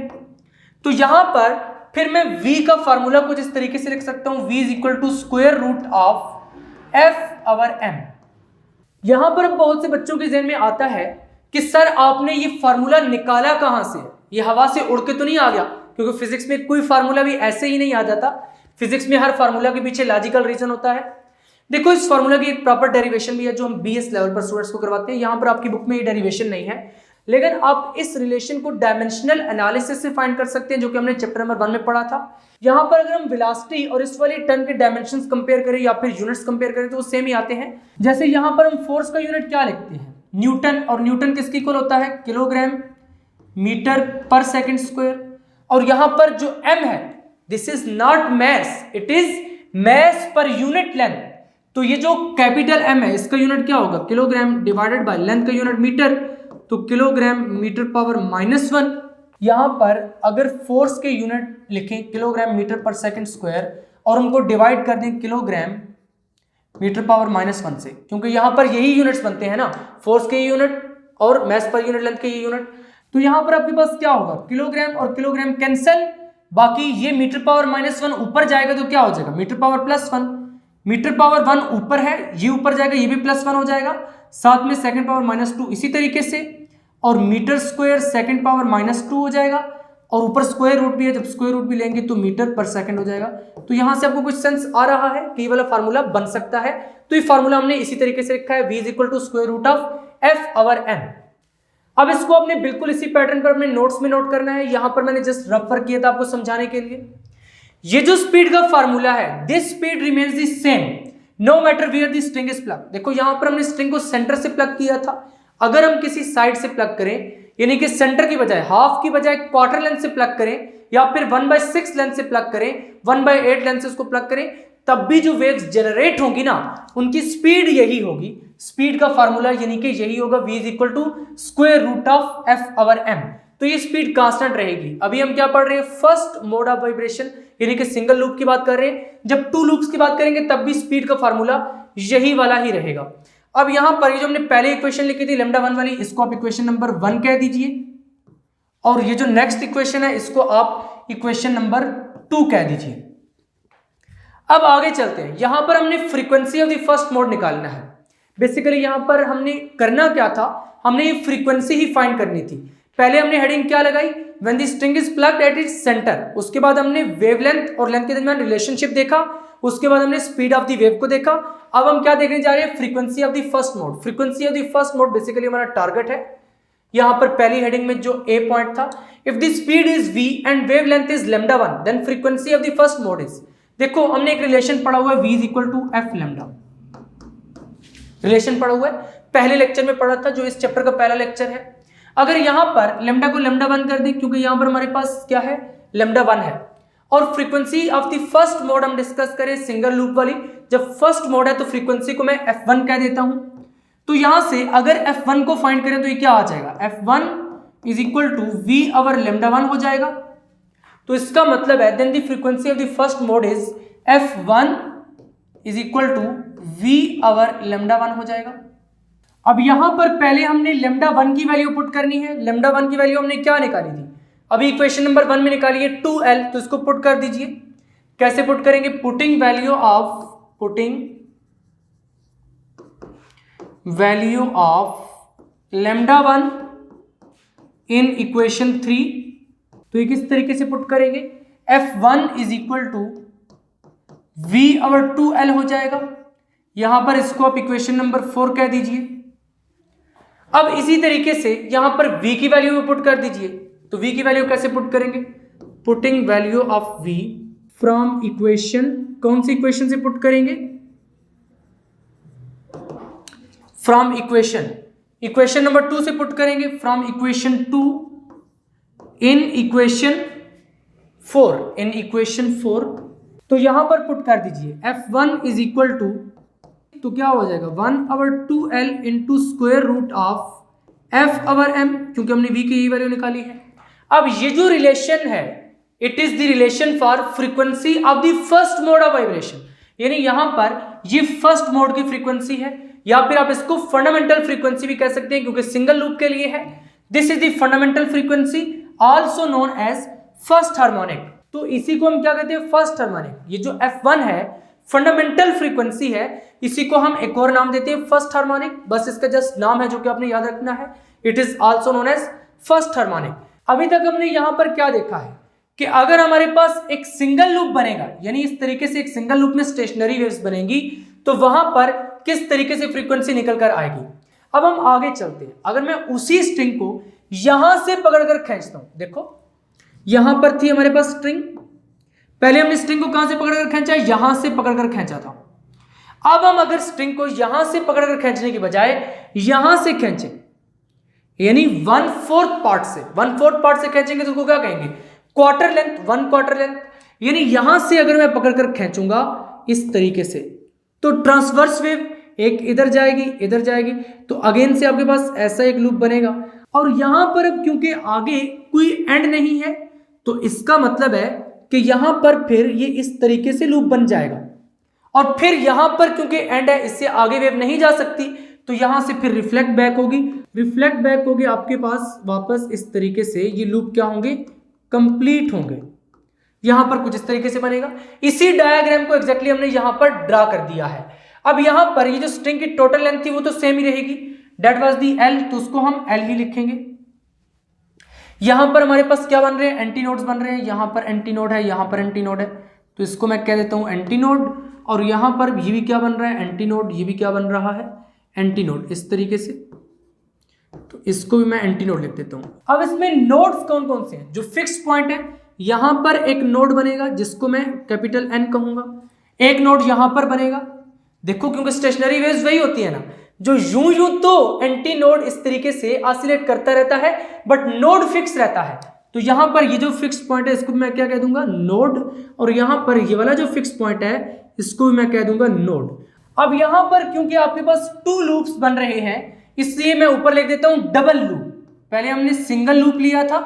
तो यहां पर फिर मैं v का फार्मूला कुछ इस तरीके से लिख सकता हूं, v is equal to square root of F over m। यहां पर बहुत से बच्चों के ज़हन में आता है कि सर आपने ये फार्मूला निकाला कहां से, ये हवा से उड़ के तो नहीं आ गया, क्योंकि फिजिक्स में कोई फार्मूला भी ऐसे ही नहीं आ जाता, फिजिक्स में हर फार्मूला के पीछे लॉजिकल रीजन होता है। देखो इस फार्मूला की एक प्रॉपर डेरिवेशन भी है जो हम BS लेवल पर स्टूडेंट्स को करवाते हैं, यहां पर आपकी बुक में ये डेरिवेशन नहीं है, लेकिन आप इस रिलेशन को डायमेंशनल एनालिसिस से फाइंड कर सकते हैं जो कि हमने चैप्टर नंबर 1 में पढ़ा था। यहां पर अगर हम वेलोसिटी और इस वाली टर्म के डायमेंशंस कंपेयर करें या फिर यूनिट्स कंपेयर करें तो वो सेम ही आते हैं। जैसे यहां पर हम फोर्स का यूनिट क्या लिखते हैं, न्यूटन, और न्यूटन किसके इक्वल होता है, किलोग्राम मीटर पर सेकंड स्क्वायर। और यहां पर जो m है this is not mass, it is mass per unit length, तो ये जो कैपिटल एम है इसका यूनिट क्या होगा, किलोग्राम, डिवाइडेड बाय लेंथ का यूनिट मीटर, तो किलोग्राम मीटर पावर -1। यहां पर अगर फोर्स के यूनिट लिखें किलोग्राम मीटर पर सेकंड स्क्वायर और उनको डिवाइड कर दें किलोग्राम मीटर पावर -1 से, क्योंकि यहां पर यही यूनिट्स बनते हैं ना, फोर्स के यूनिट और मैस पर यूनिट लेंथ के यूनिट, तो यहां पर आपके पास क्या होगा, किलोग्राम और किलोग्राम कैंसिल, बाकी ये मीटर पावर -1 ऊपर जाएगा तो क्या हो जाएगा, मीटर पावर +1, मीटर पावर 1 ऊपर है, ये ऊपर जाएगा, ये भी +1 हो जाएगा, साथ में सेकंड पावर -2 इसी तरीके से, और मीटर स्क्वायर सेकंड पावर -2 हो जाएगा, और ऊपर स्क्वायर रूट भी है, जब स्क्वायर रूट भी लेंगे तो मीटर पर सेकंड हो जाएगा। तो यहां से आपको कुछ सेंस आ रहा है कि ये वाला फार्मूला बन सकता है, तो ये फार्मूला हमने इसी तरीके से लिखा है, v = f/m। अब इसको आपने बिल्कुल इसी पैटर्न पर अपने नोट्स में नोट करना है, यहां पर मैंने जस्ट रफर किया था आपको समझाने के लिए। ये जो स्पीड का फार्मूला है, this speed remains the same no matter where the string is pluck. देखो यहां पर हमने स्ट्रिंग को सेंटर से प्लग किया था, अगर हम किसी साइड से प्लग करें, यानी कि सेंटर की बजाय, हाफ की बजाय क्वार्टर लेंथ से प्लग करें, या फिर 1/6 लेंथ से प्लग करें, 1/8 लेंथ से उसको प्लग करें, तब भी जो वेव्स जनरेट होंगी ना, उनकी स्पीड यही होगी। स्पीड का फार्मूला यानी कि यही होगा, v = f/m। तो ये स्पीड कांस्टेंट रहेगी। अभी हम क्या पढ़ रहे हैं, फर्स्ट मोड ऑफ वाइब्रेशन, यानी कि सिंगल लूप की बात कर रहे हैं। जब 2 लूप्स की बात करेंगे तब भी स्पीड का फार्मूला यही वाला ही रहेगा। अब यहां पर ये जो हमने पहले इक्वेशन लिखी थी λ1 वाली, इसको आप इक्वेशन नंबर 1 कह दीजिए, और ये जो नेक्स्ट इक्वेशन है इसको आप इक्वेशन नंबर 2 कह दीजिए। अब आगे चलते हैं, यहां पर हमने frequency of the first mode निकालना है। बेसिकली यहां पर हमने करना क्या था, हमने ये फ्रीक्वेंसी ही फाइंड करनी थी। पहले हमने हेडिंग क्या लगाई, when the string is plucked at its centre, उसके बाद हमने वेवलेंथ और लेंथ के दरमियान रिलेशनशिप देखा, उसके बाद हमने स्पीड ऑफ द वेव को देखा। अब हम क्या देखने जा रहे हैं, frequency of the first mode. Frequency of the first mode basically हमारा टारगेट है। यहां पर पहली हेडिंग में जो ए पॉइंट था, if the speed is v and wavelength is λ1 then frequency of the first mode is, देखो हमने एक रिलेशन पढ़ा हुआ है, v = f λ, रिलेशन पढ़ा हुआ है, पहले लेक्चर में पढ़ा था, जो इस चैप्टर का पहला लेक्चर है। अगर यहां पर लैम्डा को λ1 कर दे, क्योंकि यहां पर हमारे पास क्या है, λ1 है, और frequency of the first mode हम डिस्कस करें सिंगल लूप वाली, जब फर्स्ट मोड है तो फ्रीक्वेंसी को मैं f1 कह देता हूं। तो यहां से अगर f1 को फाइंड करें तो ये क्या आ जाएगा, f1 = v/λ1 हो जाएगा। तो इसका मतलब है then the frequency of the first mode is f1 = v/λ1 हो जाएगा। अब यहां पर पहले हमने λ1 की वैल्यू पुट करनी है। λ1 की वैल्यू हमने क्या निकाली थी, अभी इक्वेशन नंबर 1 में निकाली है 2l, तो इसको पुट कर दीजिए। कैसे पुट करेंगे, putting value of λ1 in equation 3, तो ये किस तरीके से पुट करेंगे, f1 = v/2l हो जाएगा। यहां पर इसको आप इक्वेशन नंबर 4 कह दीजिए। अब इसी तरीके से यहां पर v की वैल्यू पुट कर दीजिए, तो v की वैल्यू कैसे पुट करेंगे, putting value of v from equation, कौन सी इक्वेशन से पुट करेंगे, फ्रॉम इक्वेशन नंबर 2 से पुट करेंगे, फ्रॉम इक्वेशन 2 इन इक्वेशन 4, तो यहां पर पुट कर दीजिए f1 = तो क्या हो जाएगा 1/2l × square root of f/m, क्योंकि हमने v की वैल्यू निकाली है। अब ये जो रिलेशन है, it is the relation for frequency of the first mode of vibration, यानी यहां पर ये फर्स्ट मोड की फ्रीक्वेंसी है, या फिर आप इसको फंडामेंटल फ्रीक्वेंसी भी कह सकते हैं, क्योंकि सिंगल लूप के लिए है। This is the fundamental frequency also known as first harmonic, तो इसी को हम क्या कहते हैं, फर्स्ट हार्मोनिक। ये जो f1 है फंडामेंटल फ्रीक्वेंसी है, इसी को हम एक और नाम देते हैं फर्स्ट हार्मोनिक, बस इसका जस्ट नाम है जो कि आपने याद रखना है, it is also known as first harmonic. अभी तक हमने यहां पर क्या देखा है कि अगर हमारे पास एक सिंगल लूप बनेगा, यानी इस तरीके से एक सिंगल लूप में स्टेशनरी वेव्स बनेंगी, तो वहां पर किस तरीके से फ्रीक्वेंसी निकल कर आएगी। अब हम आगे चलते हैं, अगर मैं उसी स्ट्रिंग को यहां से पकड़कर खींचता हूं, देखो यहां पर थी हमारे पास स्ट्रिंग, पहले हमने स्ट्रिंग को कहां से पकड़कर खींचा, यहां से पकड़कर खींचा था। अब हम अगर स्ट्रिंग को यहां से पकड़कर खींचने की बजाय यहां से खींचें, यानी 1/4 पार्ट से खींचेंगे तो उसको क्या कहेंगे, क्वार्टर लेंथ, 1/4 लेंथ। यानी यहां से अगर मैं पकड़कर खींचूंगा इस तरीके से। तो ट्रांसवर्स वेव एक इधर जाएगी, तो अगेन से आपके पास ऐसा एक लूप बनेगा। और यहां पर अब क्योंकि आगे कोई एंड नहीं है, तो इसका मतलब है कि यहां पर फिर ये इस तरीके से लूप बन जाएगा। और फिर यहां पर क्योंकि एंड है, इससे आगे वेव नहीं जा सकती, तो यहां से फिर रिफ्लेक्ट बैक होगी आपके पास वापस इस तरीके से। ये लूप क्या होंगे, कंप्लीट होंगे। यहां पर कुछ इस तरीके से बनेगा। इसी डायग्राम को एग्जैक्टली हमने यहां पर ड्रा कर दिया है। अब यहां पर ये जो स्ट्रिंग की टोटल लेंथ थी वो तो सेम ही रहेगी, दैट वाज दी एल, तो उसको हम एल ही लिखेंगे। यहां पर हमारे पास क्या बन रहे हैं, एंटी नोड्स बन रहे हैं। यहां पर एंटी नोड है, यहां पर एंटी नोड है, तो इसको मैं कह देता हूं एंटी नोड। और यहां पर ये भी क्या बन रहा है, एंटी नोड, ये भी क्या बन रहा है, एंटी नोड, इस तरीके से। तो इसको भी मैं एंटी नोड लिख देता हूं। अब इसमें नोड्स कौन कौन से हैं, जो फिक्स पॉइंट है, यहां पर एक नोड बनेगा जिसको मैं कैपिटल एन कहूंगा। एक नोड यहां पर बनेगा, देखो क्योंकि स्टेशनरी वेव्स वही होती है ना, जो यूं तो एंटी नोड इस तरीके से ऑसिलेट करता रहता है, बट नोड फिक्स रहता है। तो यहां पर ये जो फिक्स पॉइंट है इसको मैं क्या कह दूंगा, नोड। और यहां पर ये वाला जो फिक्स पॉइंट है इसको भी मैं कह दूंगा नोड। अब यहां पर क्योंकि आपके पास 2 लूप्स बन रहे हैं, इसलिए मैं ऊपर लिख देता हूं डबल लूप। पहले हमने सिंगल लूप लिया था,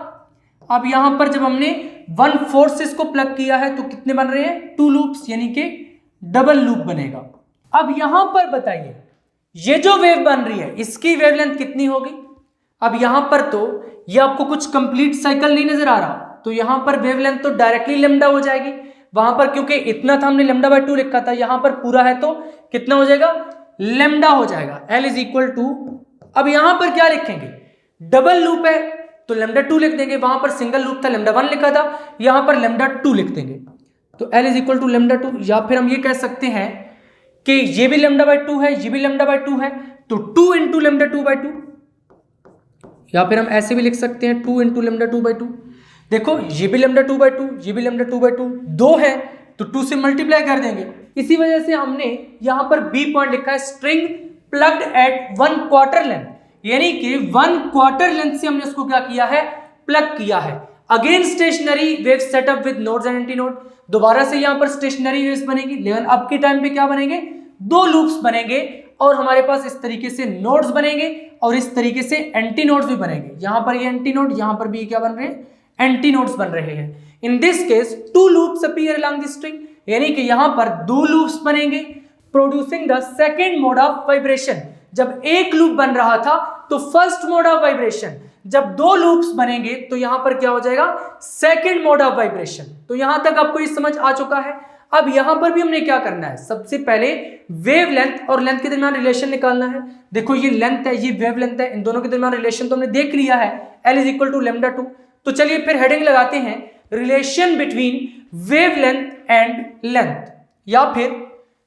अब यहां पर जब हमने 1/4 से इसको प्लग किया है तो कितने बन रहे हैं, 2 लूप्स, यानी कि डबल लूप बनेगा। अब यहां पर बताइए, ये जो वेव बन रही है इसकी वेवलेंथ कितनी होगी। अब यहां पर तो ये आपको कुछ कंप्लीट साइकिल नहीं नजर आ रहा, तो यहां पर वेवलेंथ तो डायरेक्टली लैम्डा हो जाएगी। वहां पर क्योंकि इतना था हमने λ/2 लिखा था, यहां पर पूरा है तो कितना हो जाएगा, लैम्डा हो जाएगा, L इज इक्वल टू। अब यहां पर क्या लिखेंगे, डबल लूप है तो λ2 लिख देंगे, वहां पर सिंगल लूप था λ1 लिखा था, यहां पर λ2 लिख देंगे, तो L इज इक्वल टू λ2। या फिर हम ये कह सकते हैं कि ये भी λ/2 है, ये भी λ/2 है, तो 2 इंटू λ2/2। या फिर हम ऐसे भी लिख सकते हैं 2 इंटू λ2/2। देखो ये भी λ2/2, ये भी λ2/2, 2 है तो 2 से मल्टीप्लाई कर देंगे। इसी वजह से हमने यहां पर बी पॉइंट लिखा है, स्ट्रिंग प्लग्ड एट 1/4 लेंथ, यानी कि 1/4 लेंथ से हमने उसको क्या किया है, प्लग किया है। Again stationary wave setup with nodes and anti node, दोबारा से यहां पर स्टेशनरी वेव्स बनेगी, लेकिन अब के टाइम पे क्या बनेंगे, 2 लूप्स बनेंगे और हमारे पास इस तरीके से नोड्स बनेंगे और इस तरीके से एंटी नोड्स भी बनेंगे। यहां पर ये एंटी नोड, यहां पर भी क्या बन रहे हैं, एंटी नोड्स बन रहे हैं। In this case 2 loops appear along the string, यानी कि यहां पर 2 लूप्स बनेंगे, producing the second mode of vibration. जब एक लूप बन रहा था तो फर्स्ट मोड ऑफ वाइब्रेशन, जब 2 लूप्स बनेंगे तो यहां पर क्या हो जाएगा, सेकंड मोड ऑफ वाइब्रेशन। तो यहां तक आपको ये समझ आ चुका है। अब यहां पर भी हमने क्या करना है, सबसे पहले वेव लेंथ और लेंथ के दरमियान रिलेशन निकालना है। देखो ये लेंथ है, ये वेव लेंथ है, इन दोनों के दरमियान रिलेशन तो हमने देख लिया है, L इज इक्वल टू λ2। तो चलिए फिर हेडिंग लगाते हैं, relation between wavelength and length, या फिर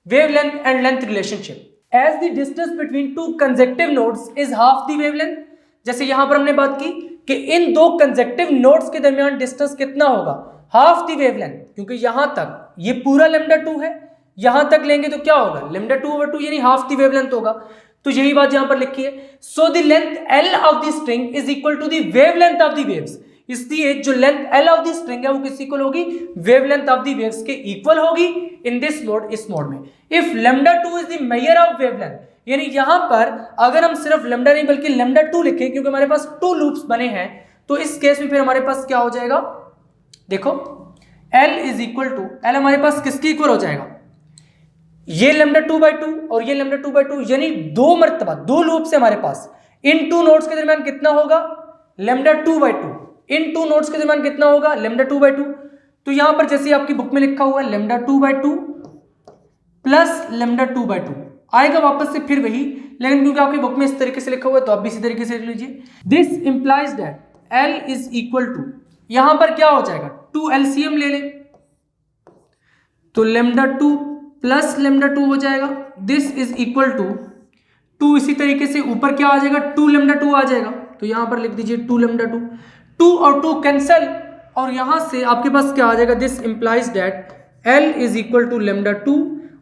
wavelength and length relationship. As the distance between 2 consecutive nodes is half the wavelength. जैसे यहां पर हमने बात की कि इन 2 कंसेक्टिव नोड्स के दरमियान डिस्टेंस कितना होगा, हाफ द वेवलेंथ, क्योंकि यहां तक ये पूरा λ2 है, यहां तक लेंगे तो क्या होगा, λ2/2 यानी हाफ द वेवलेंथ होगा। तो यही बात यहां पर लिखी है। So the length L of the string is equal to the wavelength of the waves. इसलिए जो length L of the string है वो किस इक्वल होगी, वेवलेंथ ऑफ द वेव्स के इक्वल होगी इन दिस मोड, इस मोड में। If λ2 is the measure of wavelength, यानी यहां पर अगर हम सिर्फ लैम्डा नहीं बल्कि λ2 लिखें, क्योंकि हमारे पास 2 लूप्स बने हैं, तो इस केस में फिर हमारे पास क्या हो जाएगा, देखो L is equal to, L हमारे पास किसके इक्वल हो जाएगा, ये λ2/2 और ये λ2/2, यानी 2 मर्तबा 2 लूप से हमारे पास इन 2 नोड्स के दरमियान कितना होगा, λ2/2। इन 2 नोड्स के दरमियान कितना होगा, λ2/2। तो यहां पर जैसे आपकी बुक में लिखा हुआ है λ2/2 प्लस λ2/2 आएगा वापस से फिर वही, लेकिन क्योंकि आपकी बुक में इस तरीके से लिखा हुआ है तो आप भी इसी तरीके से लिख लीजिए। This implies that L is equal to, यहां पर क्या हो जाएगा, 2 LCM ले लें तो λ2 प्लस λ2 हो जाएगा। दिस इज इक्वल टू 2, इसी तरीके से ऊपर क्या आ जाएगा, 2 λ2 आ जाएगा, तो यहां पर लिख दीजिए 2 λ2, 2 और 2 कैंसल, और यहां से आपके पास क्या आ जाएगा, this implies that L is equal to λ2,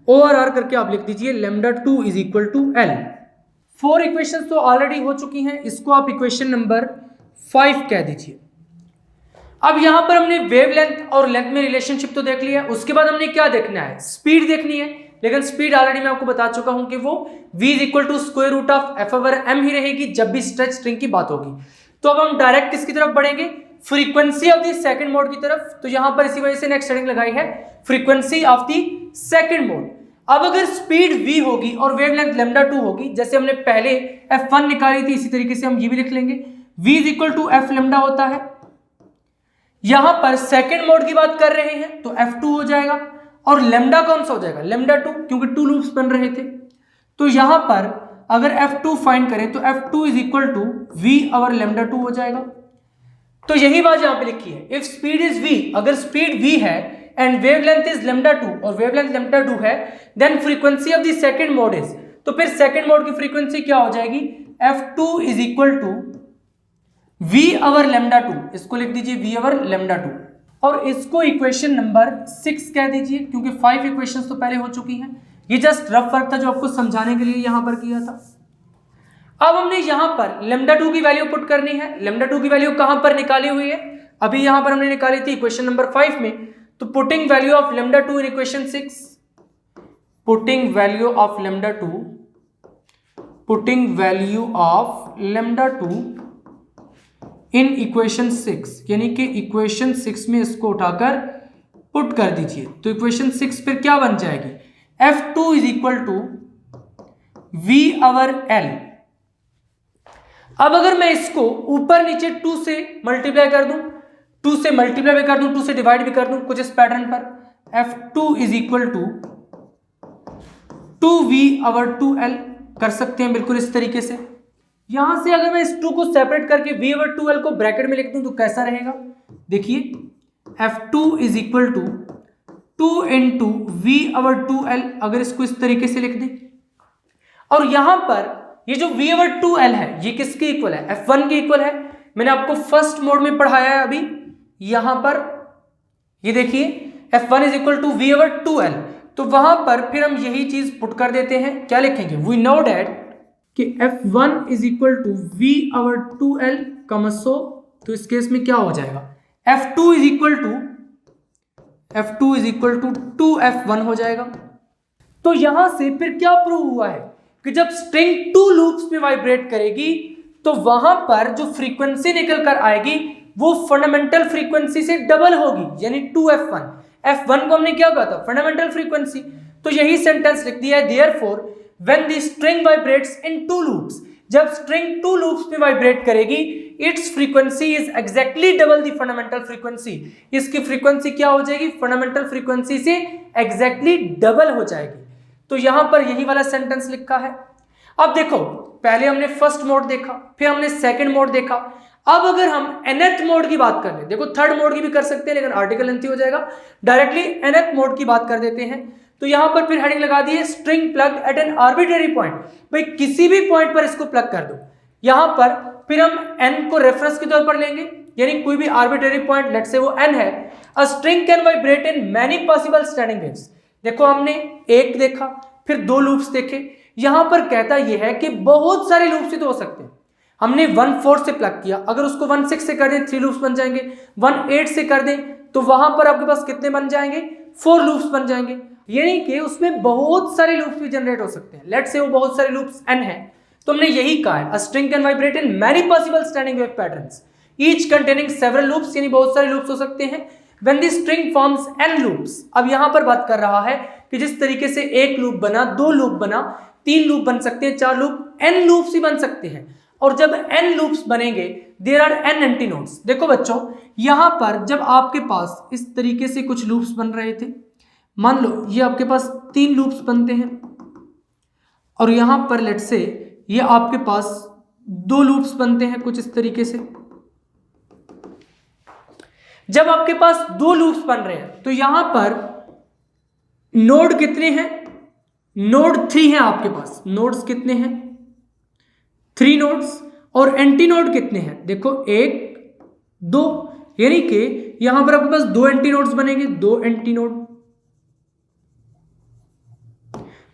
OR करके आप लिख दीजिए λ2 is equal to L। 4 equations तो ऑलरेडी हो चुकी हैं, इसको आप इक्वेशन नंबर 5 कह दीजिए। अब यहां पर हमने वेवलेंथ और लेंथ में रिलेशनशिप तो देख लिया, उसके बाद हमने क्या देखना है, स्पीड देखनी है। लेकिन स्पीड ऑलरेडी मैं आपको बता चुका हूं कि वो v is equal to square root of F over M ही रहेगी जब भी स्ट्रेच स्ट्रिंग की बात होगी। तो अब हम डायरेक्ट किसकी तरफ बढ़ेंगे, frequency of the second mode की तरफ। तो यहां पर इसी वजह से नेक्स्ट हेडिंग लगाई है frequency of the second mode. अब अगर स्पीड v होगी और वेवलेंथ लैम्डा 2 होगी, जैसे हमने पहले f1 निकाली थी, इसी तरीके से हम ये भी लिख लेंगे, v is equal to f lambda होता है। यहां पर सेकंड मोड की बात कर रहे हैं तो f2 हो जाएगा, और लैम्डा कौन सा हो जाएगा, लैम्डा 2, क्योंकि 2 लूप्स बन रहे थे। तो यहां पर अगर f2 फाइंड करें तो f2 is equal to v over lambda 2 हो जाएगा। तो यही बात यहां पे लिखी है, इफ स्पीड इज v, अगर स्पीड v है एंड वेवलेंथ इज लैम्डा 2 और वेवलेंथ लैम्डा 2 है, then frequency of the second mode is, तो फिर सेकंड मोड की फ्रीक्वेंसी क्या हो जाएगी, f2 is equal to v over lambda 2, इसको लिख दीजिए v ओवर लैम्डा 2, और इसको इक्वेशन नंबर 6 कह दीजिए, क्योंकि 5 इक्वेशंस तो पहले हो चुकी हैं। ये जस्ट रफ वर्क था जो आपको समझाने के लिए यहां पर किया था। अब हमने यहां पर लैम्डा 2 की वैल्यू पुट करनी है। लैम्डा 2 की वैल्यू कहां पर निकाली हुई है, अभी यहां पर हमने निकाली थी इक्वेशन नंबर 5 में। तो putting value of lambda 2 in equation 6, putting value of lambda 2, putting value of lambda 2 in equation 6, यानी कि इक्वेशन 6 में इसको उठाकर पुट कर दीजिए। तो इक्वेशन 6 फिर क्या बन जाएगी, f2 is equal to v over l। अब अगर मैं इसको ऊपर नीचे 2 से मल्टीप्लाई कर दूं, 2 से मल्टीप्लाई भी कर दूं, 2 से डिवाइड भी कर दूं, कुछ इस पैटर्न पर, f2 is equal to 2v over 2l कर सकते हैं बिल्कुल इस तरीके से। यहां से अगर मैं इस 2 को सेपरेट करके v ओवर 2l को ब्रैकेट में लिख दूं तो कैसा रहेगा, देखिए f2 is equal to 2 into v over 2l, अगर इसको इस तरीके से लिख दें, और यहां पर ये जो v ओवर 2l है ये किसके इक्वल है, f1 के इक्वल है। मैंने आपको फर्स्ट मोड में पढ़ाया है अभी, यहां पर ये देखिए f1 is equal to v over 2l, तो वहां पर फिर हम यही चीज पुट कर देते हैं। क्या लिखेंगे, वी नो डैट कि f1 is equal to v over 2l कमसो, तो इस केस में क्या हो जाएगा, f2 is equal to 2f1 हो जाएगा। तो यहां से फिर क्या प्रूव हुआ है कि जब स्ट्रिंग 2 लूप्स में वाइब्रेट करेगी तो वहां पर जो फ्रीक्वेंसी निकल कर आएगी वो फंडामेंटल फ्रीक्वेंसी से डबल होगी, यानी 2f1। f1 को हमने क्या कहा था, फंडामेंटल फ्रीक्वेंसी। तो यही सेंटेंस लिख दिया है, therefore when the string vibrates in 2 loops, जब स्ट्रिंग 2 लूप्स में वाइब्रेट करेगी, it's frequency is exactly double the fundamental frequency. इसकी फ्रीक्वेंसी क्या हो जाएगी, फंडामेंटल फ्रीक्वेंसी से एग्जैक्टली डबल हो जाएगी। तो यहां पर यही वाला सेंटेंस लिखा है। अब देखो, पहले हमने फर्स्ट मोड देखा, फिर हमने सेकंड मोड देखा। अब अगर हम nth मोड की बात कर ले, देखो थर्ड मोड की भी कर सकते हैं लेकिन आर्टिकल लेंथी हो जाएगा, डायरेक्टली nth मोड की बात कर देते हैं। तो यहां पर फिर हेडिंग लगा दी है string pluck at an arbitrary point, भाई किसी भी पॉइंट पर इसको प्लग कर दो। यहां पर फिर हम n को रेफरेंस के तौर पर लेंगे, यानी कोई भी आर्बिट्रेरी पॉइंट, लेट्स से वो n है। A string can vibrate in many possible standing waves. देखो हमने एक देखा, फिर 2 लूप्स देखे, यहां पर कहता यह है कि बहुत सारे लूप्स ही तो हो सकते हैं। हमने 1/4 से प्लग किया, अगर उसको 1/6 से कर दें 3 लूप्स बन जाएंगे, 1/8 से कर दें तो वहां पर आपके पास कितने बन जाएंगे, 4 लूप्स बन जाएंगे, यानी कि उसमें बहुत सारे लूप्स भी जनरेट हो सकते हैं। लेट्स से वो बहुत सारे लूप्स n है, तो हमने यही कहा है, a string can vibrate in many possible standing wave patterns each containing several loops, यानी बहुत सारे लूप्स हो सकते हैं। When the string forms n loops, अब यहां पर बात कर रहा है कि जिस तरीके से एक लूप बना, 2 लूप बना, 3 लूप बन सकते हैं, 4 लूप, n लूप्स ही बन सकते हैं। और जब n लूप्स बनेंगे, देयर आर n एंटीनोड्स। देखो बच्चों, यहां पर जब आपके पास इस तरीके से कुछ लूप्स बन रहे थे, मान लो ये आपके पास 3 लूप्स बनते हैं, और यहां पर लेट्स से ये आपके पास 2 लूप्स बनते हैं कुछ इस तरीके से। जब आपके पास 2 लूप्स बन रहे हैं तो यहां पर नोड कितने हैं, नोड 3 हैं आपके पास। नोड्स कितने हैं, 3 नोड्स। और एंटी नोड कितने हैं, देखो 1 2, यानी कि यहां पर आपके पास 2 एंटी नोड्स बनेंगे, 2 एंटी नोड,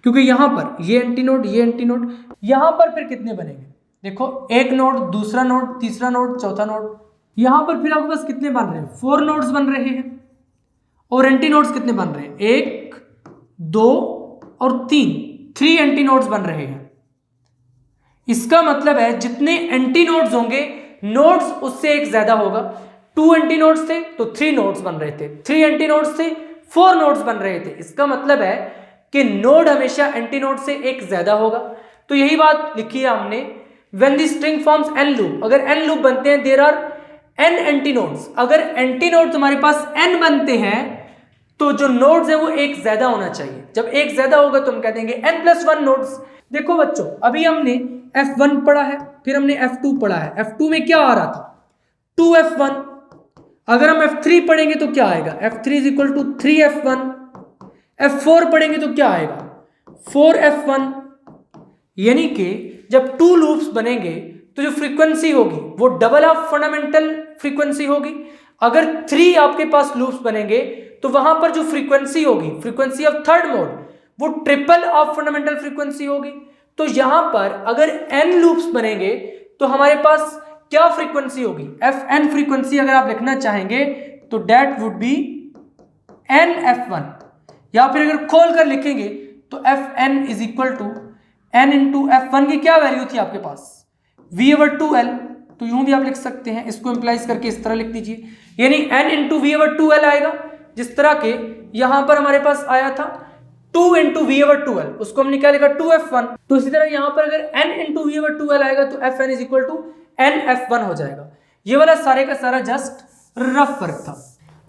क्योंकि यहां पर ये एंटी नोड, ये एंटी नोड। यहां पर फिर कितने बनेंगे, देखो 1 नोड, दूसरा नोड, तीसरा नोड, चौथा नोड। यहां पर फिर आपके पास कितने बन रहे हैं, 4 नोड्स बन रहे हैं, और एंटी नोड्स कितने बन रहे हैं, 1 2 और 3 एंटी नोड्स बन रहे हैं। इसका मतलब है जितने एंटी नोड्स होंगे, नोड्स उससे एक ज्यादा होगा। 2 एंटी नोड्स थे तो 3 नोड्स बन रहे थे, 3 एंटी नोड्स थे 4 नोड्स बन रहे थे। इसका मतलब है कि नोड हमेशा एंटी नोड से एक ज्यादा होगा। तो यही बात लिखी है हमने, when the string forms n loop, अगर n लूप बनते हैं, there are n anti nodes, अगर एंटी नोड्स हमारे पास n बनते हैं तो जो नोड्स है वो एक ज्यादा होना चाहिए। जब एक ज्यादा होगा तो हम कह देंगे n+1 नोड्स। देखो बच्चों, अभी हमने f1 पढ़ा है, फिर हमने f2 पढ़ा है। f2 में क्या आ रहा था, 2f1। अगर हम f3 पढ़ेंगे तो क्या आएगा, f3 = 3f1। f4 पढ़ेंगे तो क्या आएगा, 4f1। यानी कि जब 2 लूप्स बनेंगे तो जो फ्रीक्वेंसी होगी वो डबल ऑफ फंडामेंटल फ्रीक्वेंसी होगी। अगर 3 आपके पास लूप्स बनेंगे तो वहां पर जो फ्रीक्वेंसी होगी, फ्रीक्वेंसी ऑफ थर्ड मोड, वो ट्रिपल ऑफ फंडामेंटल फ्रीक्वेंसी होगी। तो यहां पर अगर n लूप्स बनेंगे तो हमारे पास क्या फ्रीक्वेंसी होगी, fn फ्रीक्वेंसी अगर आप लिखना चाहेंगे तो डेट वुड बी nf1, या फिर अगर खोल कर लिखेंगे तो fn = n × f1 की क्या वैल्यू थी आपके पास, v/2l। तो यूं भी आप लिख सकते हैं, इसको इंप्लाइज करके इस तरह लिख दीजिए, यानी n × v/2l आएगा। जिस तरह के यहां पर हमारे पास आया था 2 × v/2l, उसको हमने क्या लिखा, 2f1। तो इसी तरह यहां पर अगर n × v/2l आएगा तो fn = nf1 हो जाएगा। ये वाला सारे का सारा जस्ट रफ फर्क था।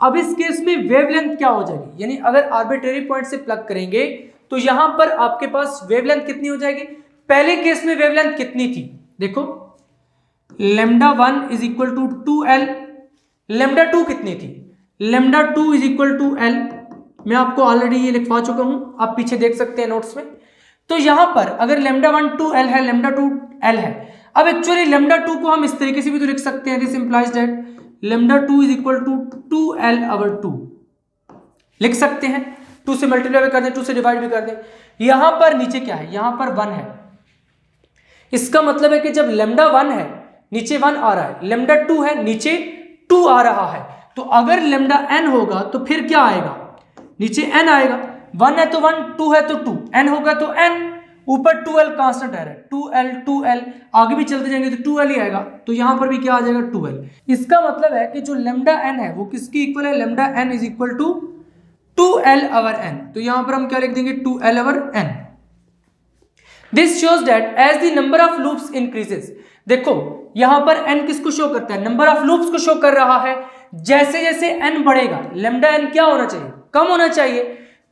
अब इस केस में वेवलेंथ क्या हो जाएगी, यानी अगर आर्बिट्रेरी पॉइंट से प्लग करेंगे तो यहां पर आपके पास वेवलेंथ कितनी हो जाएगी। पहले केस में वेवलेंथ कितनी थी, देखो λ1 = 2l, λ2 कितनी थी, λ2 = l। मैं आपको ऑलरेडी ये लिखवा चुका हूं, आप पीछे देख सकते हैं नोट्स में। तो यहां पर अगर λ1 2l है, λ2 l है। अब एक्चुअली λ2 को हम इस तरीके से भी तो लिख सकते हैं, दिस इंप्लाइज दैट λ2 = 2l/2 लिख सकते हैं। 2 से मल्टीप्लाई भी कर दें, 2 से डिवाइड भी कर दें। यहां पर नीचे क्या है, यहां पर 1 है। इसका मतलब है कि जब λ1 है नीचे 1 आ रहा है, λ2 है नीचे 2 आ रहा है, तो अगर λn होगा तो फिर क्या आएगा, नीचे n आएगा। 1 है तो 1, 2 है तो 2, n होगा तो n, ऊपर 2l कांस्टेंट है, 2l आगे भी चलते जाएंगे तो 2l ही आएगा। तो यहां पर भी क्या आ जाएगा, 2l। इसका मतलब है कि जो λn है वो किसकी इक्वल है, λn = 2l/n। तो यहां पर हम क्या लिख देंगे, 2l/n। This shows that as the number of loops increases, देखो यहां पर n किसको शो करता है, नंबर ऑफ लूप्स को शो कर रहा है। जैसे जैसे n बढ़ेगा λn क्या होना चाहिए, कम होना चाहिए।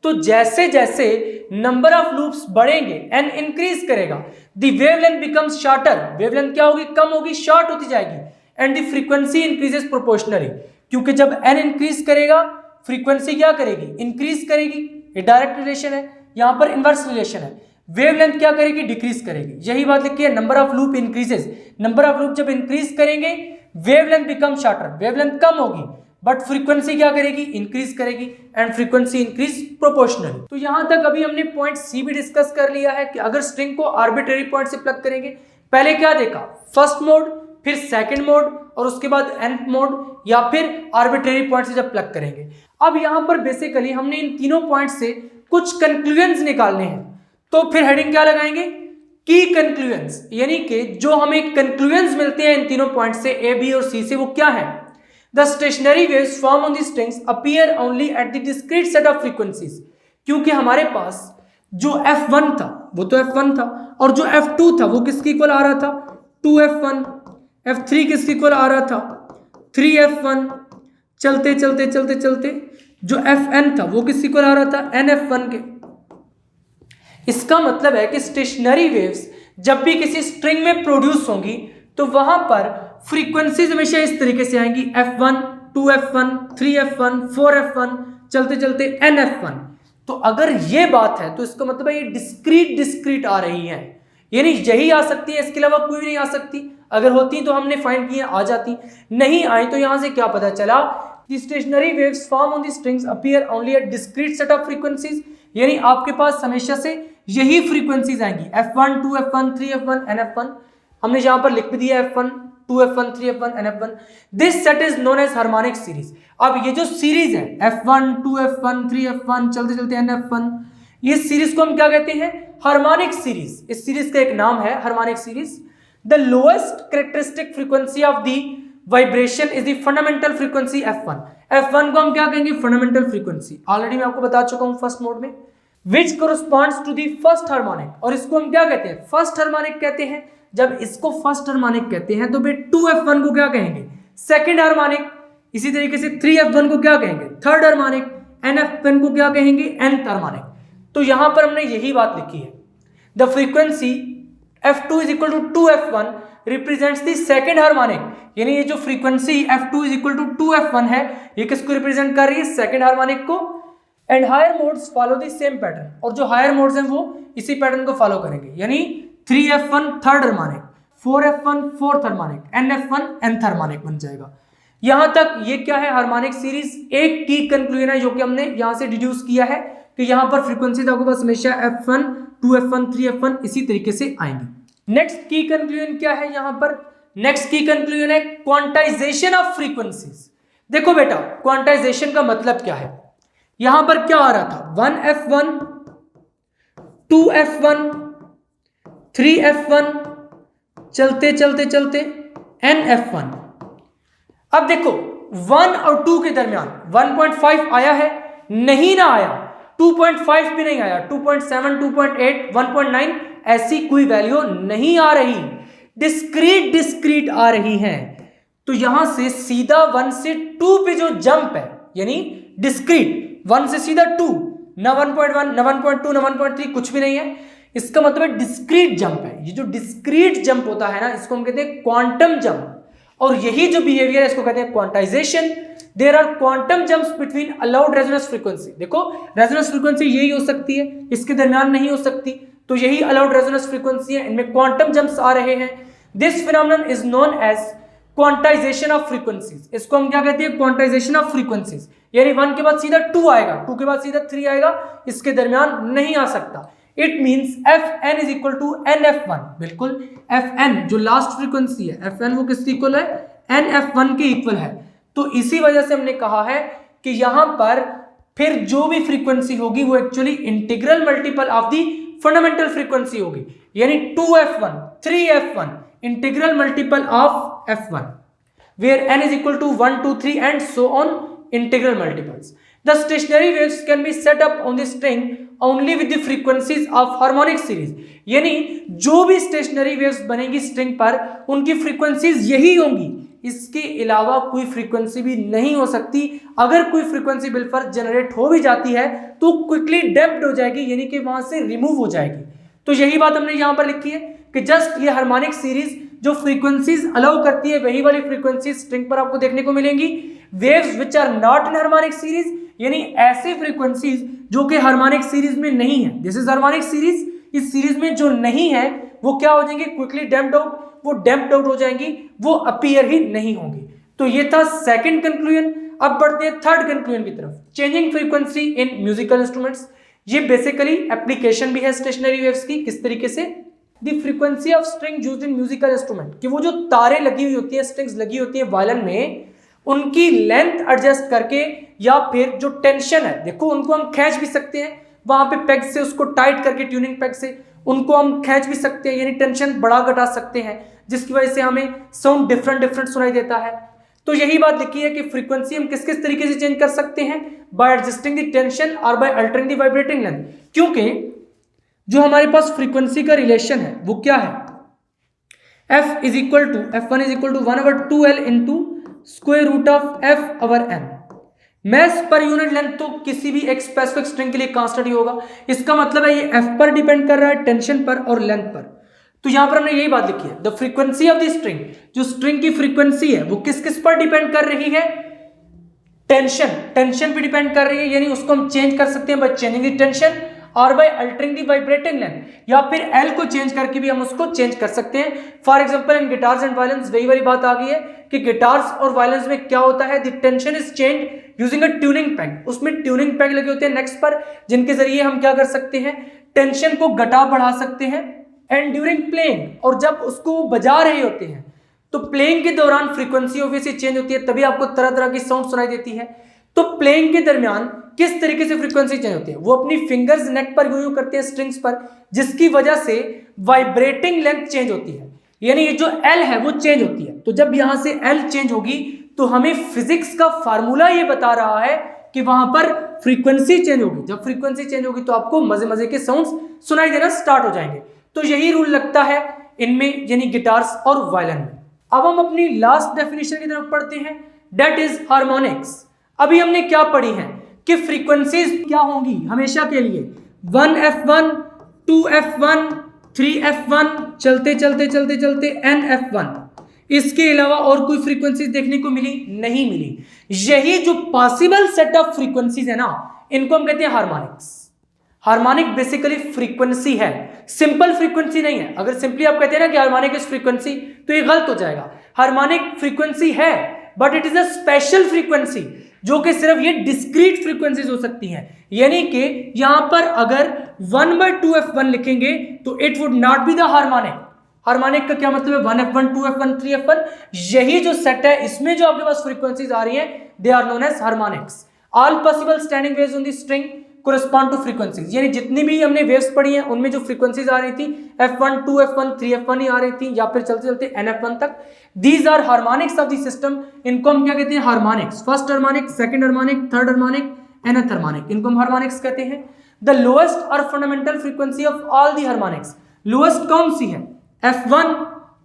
तो जैसे जैसे नंबर ऑफ लूप्स बढ़ेंगे n इंक्रीज करेगा, the wavelength becomes shorter, wavelength क्या होगी, कम होगी, शॉर्ट होती जाएगी। And the frequency increases proportionally, क्योंकि जब n इंक्रीज करेगा फ्रीक्वेंसी क्या करेगी, इंक्रीज करेगी। ये डायरेक्ट रिलेशन है, यहां पर इनवर्स रिलेशन है। वेवलेंथ क्या करेगी, डिक्रीज करेगी। यही बात लिखी है, number of loop increases, number of loop जब इंक्रीज करेंगे वेवलेंथ बिकम शॉर्टर, वेवलेंथ कम होगी बट फ्रीक्वेंसी क्या करेगी, इंक्रीज करेगी। And frequency increase proportionally. तो यहां तक अभी हमने पॉइंट सी भी डिस्कस कर लिया है कि अगर स्ट्रिंग को आर्बिट्रेरी पॉइंट से प्लग करेंगे, पहले क्या देखा, फर्स्ट मोड, फिर सेकंड मोड, और उसके बाद nth मोड, या फिर आर्बिट्रेरी पॉइंट से जब प्लग करेंगे। अब यहां पर बेसिकली हमने इन तीनों पॉइंट से कुछ कंक्लूजन्स निकालने हैं। तो फिर हेडिंग क्या लगाएंगे, की कंक्लूजन्स, यानी कि जो हमें कंक्लूजन्स मिलते हैं इन तीनों पॉइंट से, ए, बी और सी से, वो क्या है। The stationary waves form on the strings appear only at the discrete set of frequencies, क्योंकि हमारे पास जो f1 था वो तो f1 था, और जो f2 था वो किसके इक्वल आ रहा था, 2f1। f3 किसके इक्वल आ रहा था, 3f1। चलते चलते चलते चलते जो fn था वो किसके इक्वल आ रहा था, nf1 के। इसका मतलब है कि स्टेशनरी वेव्स जब भी किसी स्ट्रिंग में प्रोड्यूस होंगी तो वहां पर फ्रीक्वेंसीज हमेशा इस तरीके से आएंगी, f1, 2f1, 3f1, 4f1, चलते चलते nf1। तो अगर ये बात है तो इसका मतलब है ये डिस्क्रीट आ रही है, यानी यही आ सकती है, इसके अलावा कोई भी नहीं आ सकती। अगर होती तो हमने फाइंड किए, आ जाती, नहीं आई तो यहां से क्या पता चला, the stationary waves form on the strings appear only at discrete set of frequencies, यानी आपके पास हमेशा से यही फ्रीक्वेंसीज आएंगी, f1, 2f1, 3f1, nf1। हमने यहां पर लिख भी दिया f1, 2f1, 3f1, nf1. This set is known as harmonic series. अब ये जो सीरीज है f1, 2f1, 3f1 चलते चलते nf1, ये सीरीज को हम क्या कहते हैं? Harmonic series. इस सीरीज का एक नाम है harmonic series. The lowest characteristic frequency of the vibration is the fundamental frequency f1. f1 को हम क्या कहेंगे? Fundamental frequency. ऑलरेडी मैं आपको बता चुका हूं फर्स्ट मोड में. Which corresponds to the first harmonic, और इसको हम क्या कहते हैं? फर्स्ट हार्मोनिक कहते हैं. जब इसको फर्स्ट हार्मोनिक कहते हैं तो भाई 2f1 को क्या कहेंगे? Second harmonic. इसी तरीके से 3f1 को क्या कहेंगे? Third harmonic. nf1 को क्या कहेंगे? nth harmonic. तो यहां पर हमने यही बात लिखी है. The frequency f2 is equal to 2f1 represents the second harmonic. यानी ये जो frequency f2 is equal to 2f1 है, ये किसको रिप्रेजेंट कर रही है? सेकंड हार्मोनिक को. And higher modes follow the same pattern, और जो हायर मोड्स हैं वो इसी पैटर्न को फॉलो करेंगे. यानी 3f1 third harmonic, 4f1 fourth harmonic, nf1 nth harmonic बन जाएगा. यहां तक ये क्या है? Harmonic series. एक की कंक्लूजन है जो कि हमने यहां से डिड्यूस किया है कि यहां पर फ्रीक्वेंसी आपके पास हमेशा f1, 2f1, 3f1 इसी तरीके से आएंगे. नेक्स्ट की कंक्लूजन क्या है यहां पर? नेक्स्ट की कंक्लूजन है क्वांटाइजेशन ऑफ फ्रीक्वेंसीज. देखो बेटा, क्वांटाइजेशन का मतलब क्या है? यहां पर क्या आ रहा था? 1f1, 2f1, 3f1 चलते चलते चलते nf1. अब देखो 1 और 2 के दरमियान 1.5 आया है? नहीं ना आया. 2.5 भी नहीं आया. 2.7, 2.8, 1.9 ऐसी कोई वैल्यू नहीं आ रही. डिस्क्रीट आ रही है. तो यहां से सीधा 1 से 2 पे जो जंप है, यानी डिस्क्रीट 1 से सीधा 2, ना 1.1, ना 1.2, ना 1.3, कुछ भी नहीं है. इसका मतलब डिस्क्रीट जंप है. ये जो डिस्क्रीट जंप होता है ना, इसको हम कहते हैं क्वांटम जंप. और यही जो बिहेवियर है इसको कहते हैं quantization. There are quantum jumps between allowed resonance frequency. देखो, रेजोनेंस फ्रीक्वेंसी यही हो सकती है, इसके दरमियान नहीं हो सकती. तो यही अलाउड रेजोनेंस फ्रीक्वेंसी है, इनमें क्वांटम जंप्स आ रहे हैं. This phenomenon is known as quantization of frequencies. इसको हम क्या कहते हैं? Quantization of frequencies. यानी 1 के बाद सीधा 2 आएगा, 2 के बाद सीधा 3 आएगा, इसके दरमियान नहीं आ सकता. It means fn is equal to nf1. बिल्कुल, fn जो लास्ट फ्रीक्वेंसी है, fn वो किसके इक्वल है? nf1 के इक्वल है. तो इसी वजह से हमने कहा है कि यहां पर फिर जो भी फ्रीक्वेंसी होगी वो actually integral multiple of the fundamental frequency होगी. यानी 2f1, 3f1 integral multiple of f1, where n is equal to 1, 2, 3 and so on integral multiples. The stationary waves can be set up on the string only with the frequencies of harmonic series. यानी जो भी stationery waves बनेगी string पर, उनकी frequencies यही होंगी, इसके अलावा कोई फ्रीक्वेंसी भी नहीं हो सकती. अगर कोई फ्रीक्वेंसी बिल्कुल जनरेट हो भी जाती है तो क्विकली डैम्प्ड हो जाएगी, यानी कि वहां से रिमूव हो जाएगी. तो यही बात हमने यहां पर लिखी है कि जस्ट ये हार्मोनिक सीरीज जो फ्रीक्वेंसीज अलाउ करती है, वही वाली फ्रीक्वेंसीज स्ट्रिंग पर आपको देखने को मिलेंगी. Waves which are not in harmonic series, यानी ऐसी फ्रीक्वेंसीज जो कि हार्मोनिक सीरीज में नहीं है. This is harmonic series. इस सीरीज में जो नहीं है वो क्या हो जाएंगे? Quickly damped out. वो डैम्प्ड आउट हो जाएंगी, वो अपीयर ही नहीं होंगी. तो ये था सेकंड कंक्लूजन. अब बढ़ते हैं थर्ड कंक्लूजन की तरफ. Changing frequency in musical instruments. ये बेसिकली एप्लीकेशन भी है स्टेशनरी वेव्स की. किस तरीके से? The frequency of string used in musical instrument, कि वो जो तारे लगी हुई होती है, स्ट्रिंग्स लगी होती है वायलिन में, उनकी लेंथ एडजस्ट करके या फिर जो टेंशन है, देखो उनको हम खींच भी सकते हैं वहां पे पेग से, उसको टाइट करके ट्यूनिंग पेग से उनको हम खींच भी सकते हैं, यानी टेंशन बढ़ा घटा सकते हैं, जिसकी वजह से हमें साउंड डिफरेंट सुनाई देता है. तो यही बात लिखी है कि फ्रीक्वेंसी हम किस किस तरीके से चेंज कर सकते हैं? बाय एडजस्टिंग द टेंशन और by altering the vibrating length. क्योंकि जो हमारे पास फ्रीक्वेंसी का रिलेशन है वो क्या है? f is equal to f1 is equal to 1/2l into square root of f/n. Mass per unit length तो किसी भी एक स्पेसिफिक स्ट्रिंग के लिए कांस्टेंट ही होगा. इसका मतलब है ये f पर डिपेंड कर रहा है, टेंशन पर और लेंथ पर. तो यहां पर हमने यही बात लिखी है. The frequency of the string, जो स्ट्रिंग की फ्रीक्वेंसी है वो किस किस पर डिपेंड कर रही है? टेंशन पे डिपेंड कर रही है, यानी उसको हम चेंज कर सकते हैं बाय चेंजिंग द टेंशन और by altering the vibrating length, या फिर एल को चेंज करके भी हम उसको चेंज कर सकते हैं. For example in guitars and violins वही वाली बात आ गई है कि गिटार्स और वायलिन्स में क्या होता है? The tension is changed using a tuning peg. उसमें ट्यूनिंग पेग लगे होते हैं नेक्स्ट पर, जिनके जरिए हम क्या कर सकते हैं? टेंशन को घटा बढ़ा सकते हैं. एंड ड्यूरिंग प्लेइंग, और जब उसको बजा रहे होते हैं तो प्लेइंग के दौरान फ्रीक्वेंसी ऑब्वियसली चेंज होती है, तभी आपको तरह तरह की साउंड सुनाई देती है। तो प्लेइंग के दरमियान किस तरीके से फ्रीक्वेंसी चेंज होती है, वो अपनी फिंगर्स नेक पर यूं करते हैं स्ट्रिंग्स पर, जिसकी वजह से वाइब्रेटिंग लेंथ चेंज होती है, यानी ये जो एल है वो चेंज होती है। तो जब यहां से एल चेंज होगी तो हमें फिजिक्स का फार्मूला ये बता रहा है कि वहां पर फ्रीक्वेंसी चेंज होगी। जब फ्रीक्वेंसी चेंज होगी तो आपको मजे मजे के साउंड्स सुनाई देना स्टार्ट हो जाएंगे। तो यही रूल लगता है इनमें, यानी गिटार्स और वायलिन में। अब हम अपनी लास्ट डेफिनेशन की तरफ पढ़ते हैं, दैट इज हार्मोनिक्स। अभी हमने क्या पढ़ी है कि फ्रीक्वेंसीज क्या होंगी हमेशा के लिए, 1F1, 2F1, 3F1, चलते चलते चलते चलते NF1। इसके अलावा और कोई फ्रीक्वेंसीज देखने को मिली नहीं मिली। यही जो पॉसिबल सेट ऑफ फ्रीक्वेंसीज है ना, इनको हम कहते हैं हार्मोनिक्स। हार्मोनिक बेसिकली फ्रीक्वेंसी है, सिंपल फ्रीक्वेंसी नहीं है। अगर सिंपली आप कहते हैं ना कि हार्मोनिक इज फ्रीक्वेंसी तो ये गलत हो जाएगा। हार्मोनिक फ्रीक्वेंसी है but it is a special frequency, जो कि सिर्फ ये डिस्क्रीट फ्रीक्वेंसीज हो सकती हैं। यानी कि यहां पर अगर 1/2F1 लिखेंगे तो it would not be the harmonic. Harmonic का क्या मतलब है, 1F1, 2F1, 3F1, यही जो सेट है इसमें जो आपके पास फ्रीक्वेंसीज आ रही हैं they are known as harmonics. All possible standing waves on the string correspond to frequencies, यानी जितनी भी हमने वेव्स पढ़ी हैं उनमें जो फ्रीक्वेंसीज आ रही थी F1, 2F1, 3F1 ही आ रही थी, या फिर चलते चलते NF1 तक। These are harmonics of the system. इनको हम क्या कहते हैं, harmonics. First harmonic, second harmonic, third harmonic, nth harmonic, इनको हम हार्मोनिक्स कहते हैं। द लोएस्ट और fundamental frequency of all the harmonics, lowest कौन सी है, F1,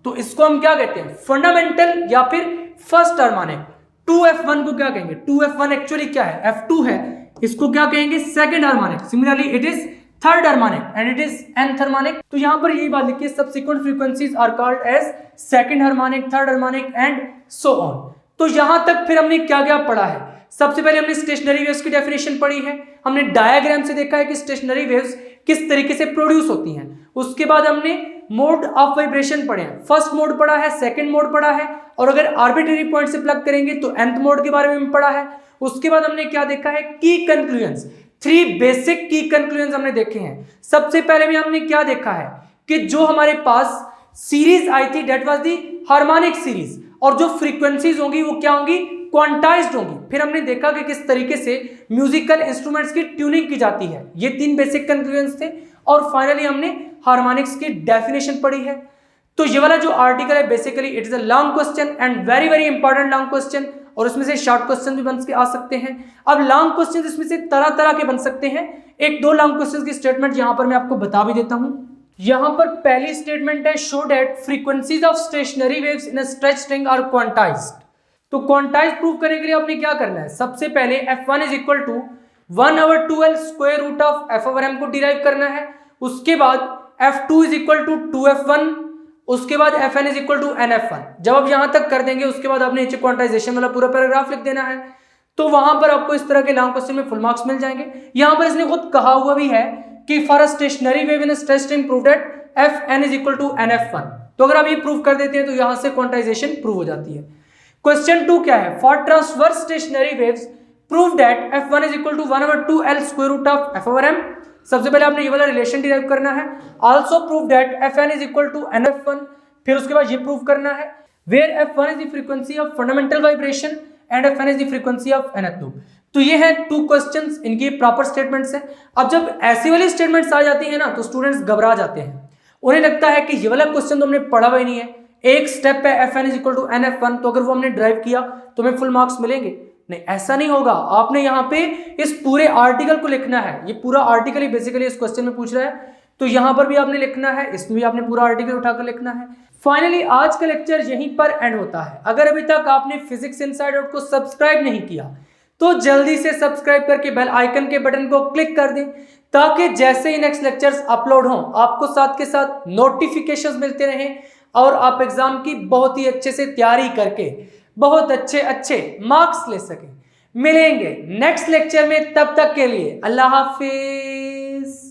तो इसको हम क्या कहते हैं, फंडामेंटल या फिर फर्स्ट हार्मोनिक। 2F1 को क्या कहेंगे, 2F1 एक्चुअली क्या है, F2 है, इसको क्या कहेंगे, second harmonic. Similarly it is third harmonic and it is nth harmonic. तो यहां पर यही बात लिखी है, subsequent frequencies are called as second harmonic, third harmonic and so on. तो यहां तक फिर हमने क्या क्या पढ़ा है, सबसे पहले हमने स्टेशनरी वेव्स की डेफिनेशन पढ़ी है, हमने डायग्राम से देखा है कि स्टेशनरी वेव्स किस तरीके से प्रोड्यूस होती हैं। उसके बाद हमने मोड ऑफ वाइब्रेशन पढ़े हैं, फर्स्ट मोड पढ़ा है, सेकंड मोड पढ़ा है, और अगर आर्बिट्रेरी पॉइंट से प्लग करेंगे तो nth मोड के बारे में पढ़ा है। उसके बाद हमने क्या देखा है, की कंक्लूजन्स, 3 बेसिक की कंक्लूजन्स हमने देखे हैं। सबसे पहले में हमने क्या देखा है कि जो हमारे पास सीरीज आई थी that was the harmonic series, और जो फ्रीक्वेंसीज होंगी वो क्या होंगी, क्वांटाइज्ड होंगी। फिर हमने देखा कि किस तरीके से म्यूजिकल इंस्ट्रूमेंट्स की ट्यूनिंग की जाती है, ये 3 बेसिक कंक्लूजन्स थे। और फाइनली हमने हार्मोनिक्स की डेफिनेशन पढ़ी है। तो ये वाला जो आर्टिकल है basically it is a long question and very very important long question, और उसमें से शॉर्ट क्वेश्चन भी बन के आ सकते हैं। अब लॉन्ग क्वेश्चन इसमें से तरह तरह के बन सकते हैं। 1-2 लॉन्ग क्वेश्चन की स्टेटमेंट यहां पर मैं आपको बता भी देता हूं। यहां पर पहली स्टेटमेंट है, show that frequencies of stationary waves in a stretch string are quantized. तो क्वांटाइज प्रूव करने के लिए आपने क्या करना है, सबसे पहले F1 is equal to 1/2L square root of F/m को डिराइव करना है। उसके बाद F2 is equal to 2F1, उसके बाद Fn is equal to NF1। जब आप यहां तक कर देंगे उसके बाद आपने नीचे क्वांटाइजेशन वाला पूरा पैराग्राफ लिख देना है। तो वहां पर आपको इस तरह के लॉन्ग क्वेश्चन में फुल मार्क्स मिल जाएंगे। यहां पर इसने खुद कहा हुआ भी है कि for a stationary wave in a stretch string prove that Fn is equal to NF1। तो अगर आप ये प्रूव कर देते हैं तो यहां से क्वांटाइजेशन प्रूव हो जाती है। क्वेश्चन 2 क्या है, for transverse stationary waves prove that F1 is equal to 1/2L square root of F/m। सबसे पहले आपने ये वाला रिलेशन डिराइव करना है। Also prove that Fn is equal to NF1। फिर उसके बाद ये प्रूव करना है where F1 is the frequency of fundamental vibration and Fn is the frequency of nth loop. तो ये है 2 क्वेश्चंस, इनकी प्रॉपर स्टेटमेंट्स हैं। अब जब ऐसी वाली स्टेटमेंट्स आ जाती है ना तो स्टूडेंट्स घबरा जाते हैं, उन्हें लगता है कि ये वाला क्वेश्चन तो हमने पढ़ा हुआ ही नहीं है, एक स्टेप है Fn is equal to NF1, तो अगर वो हमने ड्राइव किया तो हमें फुल मार्क्स मिलेंगे। नहीं, ऐसा नहीं होगा। आपने यहाँ पे इस पूरे आर्टिकल को लिखना है, ये पूरा आर्टिकल ही बेसिकली इस क्वेश्चन में पूछ रहा है, तो यहां पर भी आपने लिखना है, इसमें भी आपने पूरा आर्टिकल उठाकर लिखना है। फाइनली आज का लेक्चर यहीं पर एंड होता है। अगर अभी तक आपने फिजिक्स इनसाइड आउट को सब्सक्राइब नहीं किया तो जल्दी से सब्सक्राइब करके बेल आइकन के बटन को क्लिक कर दें, ताकि जैसे ही नेक्स्ट लेक्चर्स अपलोड हों आपको साथ के साथ नोटिफिकेशंस मिलते रहें और आप एग्जाम की बहुत ही अच्छे से तैयारी करके बहुत अच्छे मार्क्स ले सकें। मिलेंगे नेक्स्ट लेक्चर में, तब तक के लिए अल्लाह हाफिज।